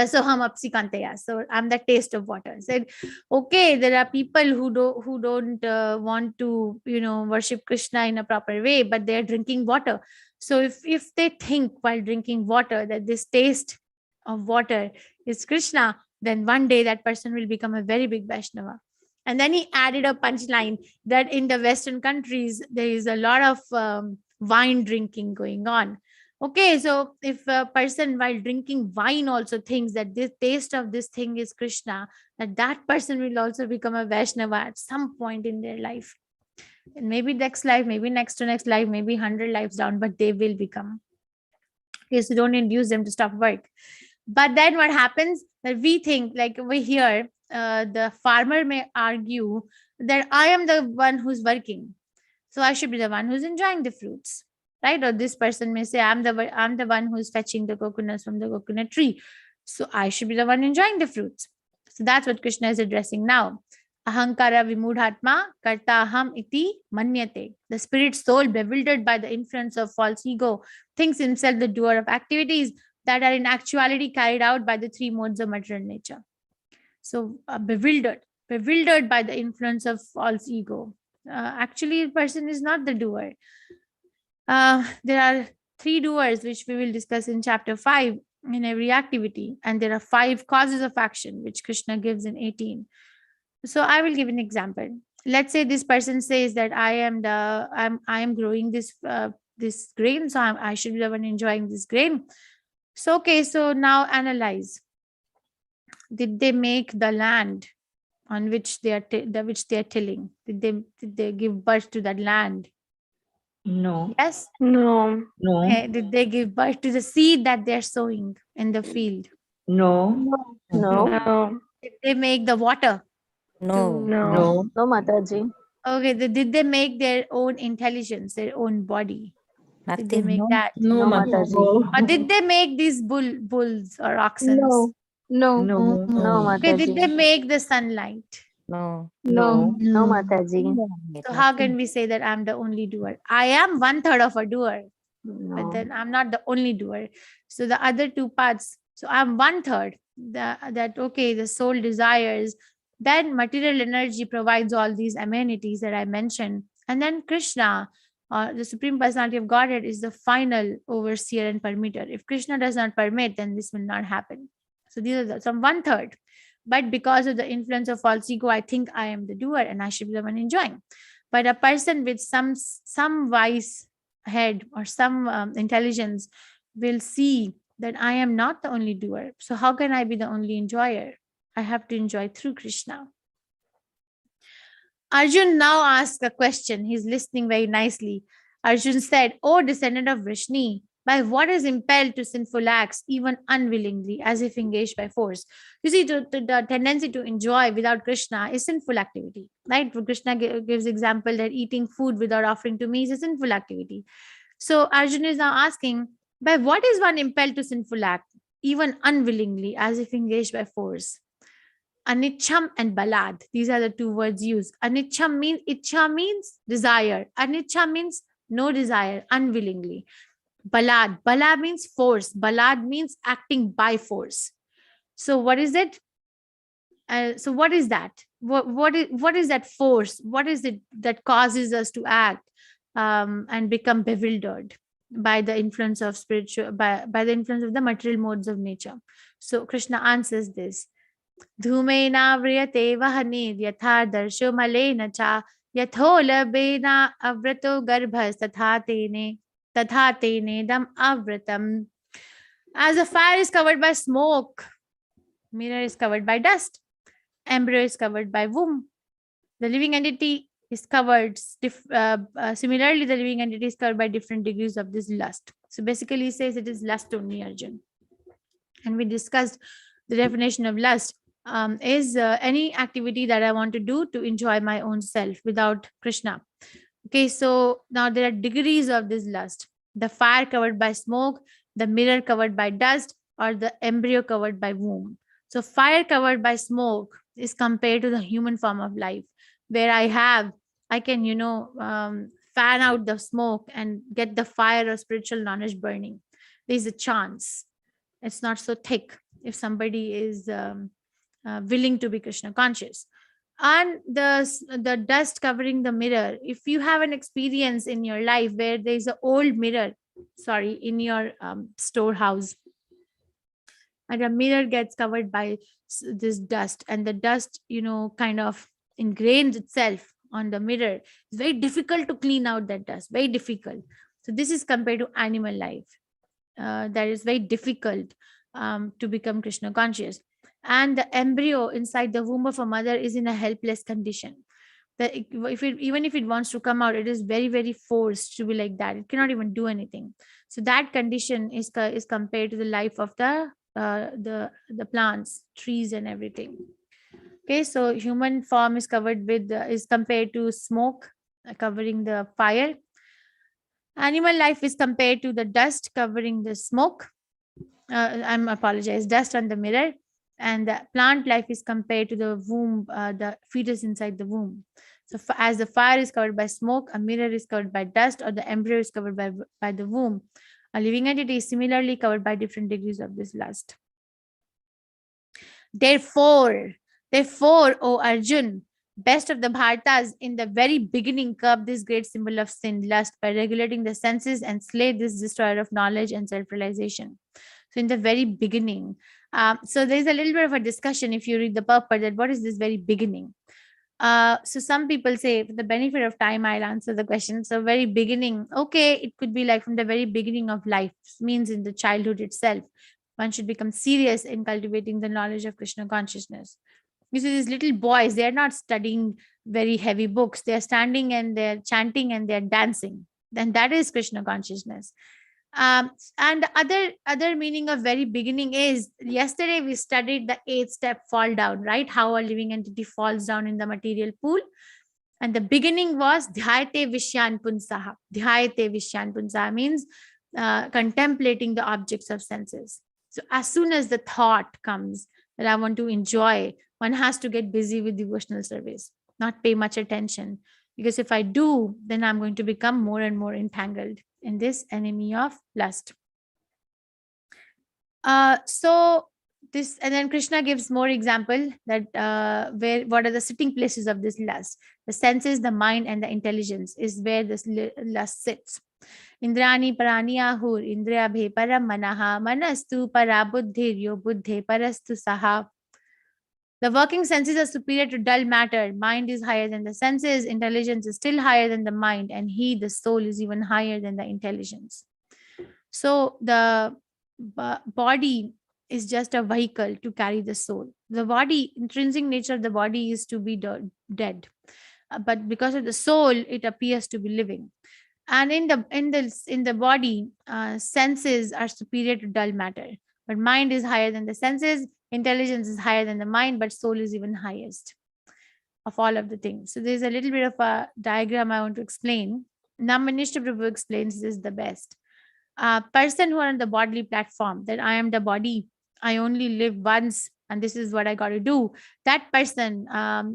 So I'm the taste of water. Said, okay, there are people who don't want to, worship Krishna in a proper way, but they are drinking water. So if they think while drinking water that this taste of water is Krishna, then one day that person will become a very big Vaishnava. And then he added a punchline that in the Western countries, there is a lot of wine drinking going on. Okay, so if a person while drinking wine also thinks that this taste of this thing is Krishna, that person will also become a Vaishnava at some point in their life. And maybe next life, maybe next to next life, maybe 100 lives down, but they will become. Okay, so don't induce them to stop work. But then what happens that we think, like over here, the farmer may argue that I am the one who's working, so I should be the one who's enjoying the fruits, right? Or this person may say, I'm the one who's fetching the coconuts from the coconut tree, so I should be the one enjoying the fruits. So that's what Krishna is addressing now. Ahankara vimudhatma kartaham iti manyate. The spirit soul, bewildered by the influence of false ego, thinks himself the doer of activities that are in actuality carried out by the three modes of material nature. So bewildered by the influence of false ego. Actually, a person is not the doer. There are three doers, which we will discuss in chapter 5 in every activity. And there are 5 causes of action, which Krishna gives in 18. So I will give an example. Let's say this person says that I am growing this grain, so I should be the one enjoying this grain. So okay, so now analyze. Did they make the land on which they are tilling? Did they give birth to that land? No. Yes. No. No. Okay. Did they give birth to the seed that they're sowing in the field? No. No. Did they make the water? No. No. No, Mataji. Okay. Did they make their own intelligence, their own body? Did they make that? No, No, Mataji. Mataji. Or did they make these bulls or oxen? No. No. No, Okay. Mataji. Did they make the sunlight? No. No. No, Mataji. So how can we say that I'm the only doer? I am 1/3 of a doer, but No. then I'm not the only doer. So the other 2 parts. So I'm 1/3. That okay, the soul desires. Then material energy provides all these amenities that I mentioned. And then Krishna, the Supreme Personality of Godhead, is the final overseer and permitter. If Krishna does not permit, then this will not happen. So these are some 1/3. But because of the influence of false ego, I think I am the doer and I should be the one enjoying. But a person with some wise head or some intelligence will see that I am not the only doer. So how can I be the only enjoyer? I have to enjoy through Krishna. Arjun now asks a question. He's listening very nicely. Arjun said, "O descendant of Vrishni, by what is impelled to sinful acts, even unwillingly, as if engaged by force?" You see, the tendency to enjoy without Krishna is sinful activity, right? Krishna gives example that eating food without offering to me is a sinful activity. So Arjuna is now asking, by what is one impelled to sinful act, even unwillingly, as if engaged by force? Anicham and balad. These are the 2 words used. Anicham means, ichha means desire. Anichha means no desire, unwillingly. Balad. Balad means force. Balad means acting by force. So what is it? So what is that? What is that force? What is it that causes us to act and become bewildered by the influence of spiritual, by the influence of the material modes of nature? So Krishna answers this. Dhumena vriyate vahane yatha darsho malena cha yatholabena avrato garbhas tatha tene dam avratam. As a fire is covered by smoke, mirror is covered by dust, embryo is covered by womb. The living entity is covered, similarly, the living entity is covered by different degrees of this lust. So basically, he says it is lust only, Arjun. And we discussed the definition of lust is any activity that I want to do to enjoy my own self without Krishna. Okay, so now there are degrees of this lust. The fire covered by smoke, the mirror covered by dust, or the embryo covered by womb. So fire covered by smoke is compared to the human form of life, where I can, fan out the smoke and get the fire of spiritual knowledge burning. There's a chance. It's not so thick if somebody is willing to be Krishna conscious. And the dust covering the mirror, if you have an experience in your life where there's an old mirror, in your storehouse, and a mirror gets covered by this dust, and the dust kind of ingrains itself on the mirror, it's very difficult to clean out that dust, very difficult. So this is compared to animal life, that is very difficult to become Krishna conscious. And the embryo inside the womb of a mother is in a helpless condition, that even if it wants to come out, it is very, very forced to be like that. It cannot even do anything. So that condition is compared to the life of the plants, trees, and everything. Okay, so human form is covered with is compared to smoke covering the fire. Animal life is compared to the dust covering the smoke. Dust on the mirror. And the plant life is compared to the womb, the fetus inside the womb. So as the fire is covered by smoke, a mirror is covered by dust, or the embryo is covered by the womb. A living entity is similarly covered by different degrees of this lust. Therefore, O Arjun, best of the Bharatas, in the very beginning curb this great symbol of sin, lust, by regulating the senses, and slay this destroyer of knowledge and self-realization. So in the very beginning, so there's a little bit of a discussion if you read the purport, that what is this very beginning? So some people say, for the benefit of time, I'll answer the question. So very beginning, okay, it could be like from the very beginning of life, means in the childhood itself, one should become serious in cultivating the knowledge of Krishna consciousness. You see, these little boys, they are not studying very heavy books. They are standing and they're chanting and they're dancing. Then that is Krishna consciousness. And the other meaning of very beginning is, yesterday we studied the 8th step, fall down, right? How a living entity falls down in the material pool. And the beginning was dhyate vishyan punsaha. Dhyate vishyan punsaha means contemplating the objects of senses. So as soon as the thought comes that I want to enjoy, one has to get busy with devotional service, not pay much attention. Because if I do, then I'm going to become more and more entangled in this enemy of lust. So this, and then Krishna gives more example that what are the sitting places of this lust? The senses, the mind, and the intelligence is where this lust sits. Indrani parani ahur, indriya bhe param manaha, manastu parabuddhiryo buddhe parastu saha. The working senses are superior to dull matter. Mind is higher than the senses. Intelligence is still higher than the mind. And he, the soul, is even higher than the intelligence. So the body is just a vehicle to carry the soul. The body, intrinsic nature of the body is to be dead. But because of the soul, it appears to be living. And in the body, senses are superior to dull matter. But mind is higher than the senses. Intelligence is higher than the mind, but soul is even highest of all of the things. So there's a little bit of a diagram I want to explain. Namanishta Prabhu explains this the best. Person who are on the bodily platform, that I am the body, I only live once, and this is what I got to do. That person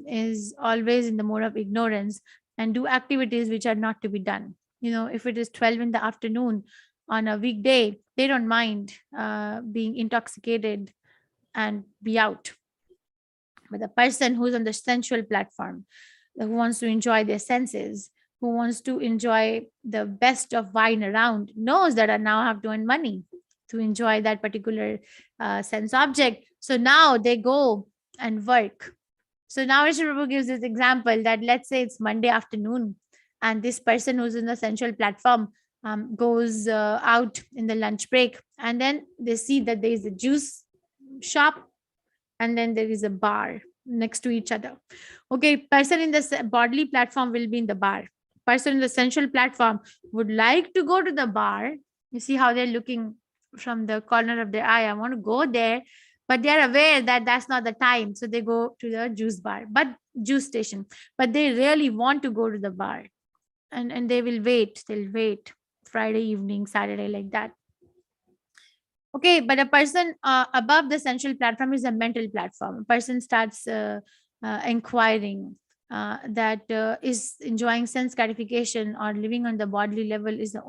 is always in the mode of ignorance and do activities which are not to be done. If it is 12 in the afternoon on a weekday, they don't mind being intoxicated and be out. But the person who's on the sensual platform, who wants to enjoy their senses, who wants to enjoy the best of wine around, knows that I now have to earn money to enjoy that particular sense object. So now they go and work. So now Rishi Prabhu gives this example that let's say it's Monday afternoon, and this person who's in the sensual platform goes out in the lunch break, and then they see that there is a juice shop, and then there is a bar next to each other. Okay, person in the bodily platform will be in the bar. Person in the sensual platform would like to go to the bar. You see how they're looking from the corner of their eye. I want to go there, but they're aware that that's not the time. So they go to the juice station, but they really want to go to the bar. And they will wait. They'll wait Friday evening, Saturday, like that. Okay, but a person above the sensual platform is a mental platform. A person starts inquiring that is enjoying sense gratification or living on the bodily level is the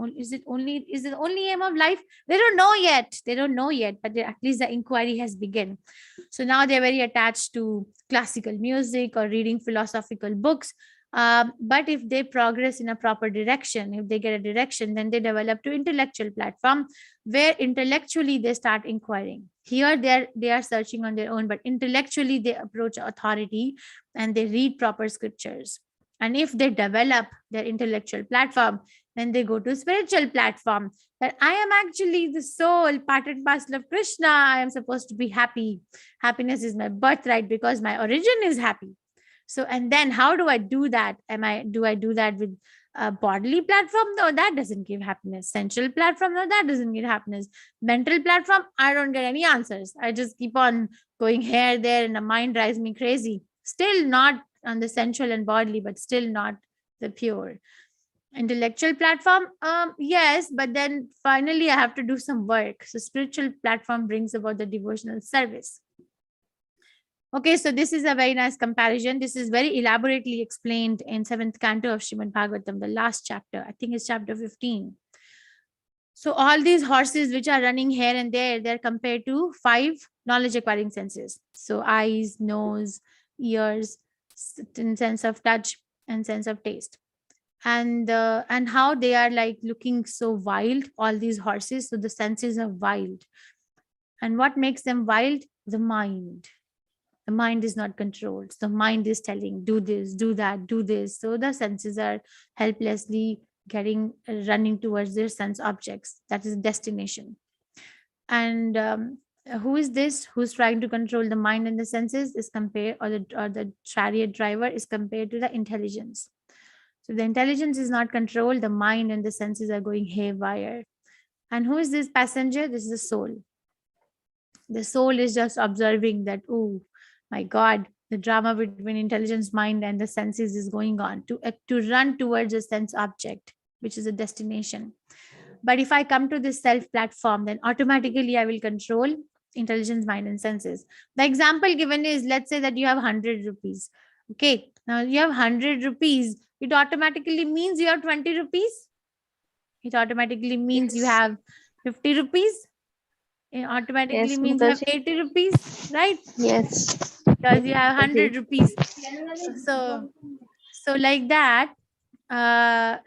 only aim of life. They don't know yet, but at least the inquiry has begun. So now they're very attached to classical music or reading philosophical books. But if they progress in a proper direction, if they get a direction, then they develop to intellectual platform, where intellectually they start inquiring. Here they are searching on their own, but intellectually they approach authority and they read proper scriptures. And if they develop their intellectual platform, then they go to spiritual platform, that I am actually the soul, part and parcel of Krishna. I am supposed to be happy. Happiness is my birthright because my origin is happy. So, and then how do I do that? Do I do that with a bodily platform? No, that doesn't give happiness. Sensual platform? No, that doesn't give happiness. Mental platform? I don't get any answers. I just keep on going here, there, and the mind drives me crazy. Still not on the sensual and bodily, but still not the pure. Intellectual platform? Yes, but then finally I have to do some work. So spiritual platform brings about the devotional service. Okay, so this is a very nice comparison. This is very elaborately explained in 7th canto of Srimad Bhagavatam, the last chapter. I think it's chapter 15. So all these horses which are running here and there, they're compared to 5 knowledge acquiring senses. So eyes, nose, ears, sense of touch, and sense of taste. And how they are like looking so wild, all these horses. So the senses are wild. And what makes them wild? The mind. The mind is not controlled. The mind is telling, do this, do that, do this. So the senses are helplessly running towards their sense objects. That is destination. And who is this who's trying to control the mind and the senses is compared, or the chariot driver is compared to the intelligence. So the intelligence is not controlled. The mind and the senses are going haywire. And who is this passenger? This is the soul. The soul is just observing that, oh, my God, the drama between intelligence, mind, and the senses is going on to run towards a sense object, which is a destination. But if I come to this self platform, then automatically I will control intelligence, mind, and senses. The example given is, let's say that you have 100 rupees. Okay, now you have 100 rupees. It automatically means you have 20 rupees. It automatically means you have 50 rupees. It automatically means you have 80 rupees, right? Yes. Because you have 100 rupees. So like that,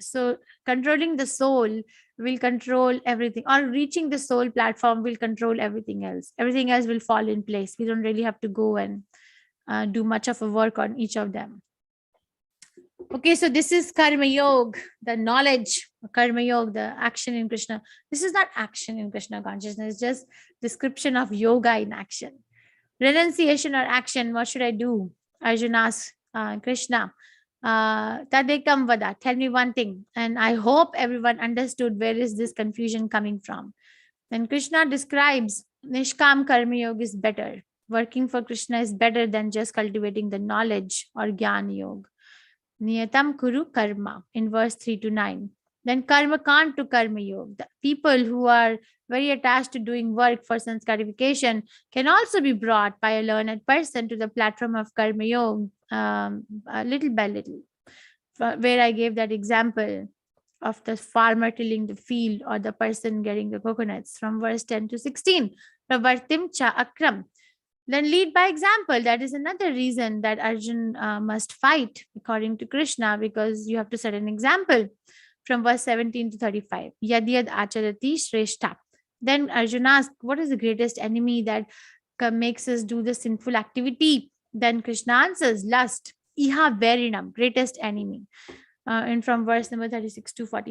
so controlling the soul will control everything, or reaching the soul platform will control everything else. Everything else will fall in place. We don't really have to go and do much of a work on each of them. Okay, so this is Karma Yoga, the knowledge, Karma Yoga, the action in Krishna. This is not action in Krishna consciousness, it's just description of yoga in action. Renunciation or action, what should I do? Arjuna asks Krishna, Tadekam Vada, tell me one thing. And I hope everyone understood where is this confusion coming from. Then Krishna describes Nishkam Karma Yoga is better. Working for Krishna is better than just cultivating the knowledge or Jnana Yoga. Niyatam Kuru Karma in verse 3 to 9. Then Karma Kant to Karma Yoga. The people who are very attached to doing work for sense gratification can also be brought by a learned person to the platform of Karma Yoga, little by little. Where I gave that example of the farmer tilling the field or the person getting the coconuts from verse 10 to 16. Pravartim cha akram. Then lead by example. That is another reason that Arjun must fight according to Krishna, because you have to set an example. From verse 17 to 35. Yad yad acharati shrestha. Then Arjuna asks, what is the greatest enemy that makes us do the sinful activity? Then Krishna answers, lust. Iha verinam, greatest enemy. And from verse number 36 to 40.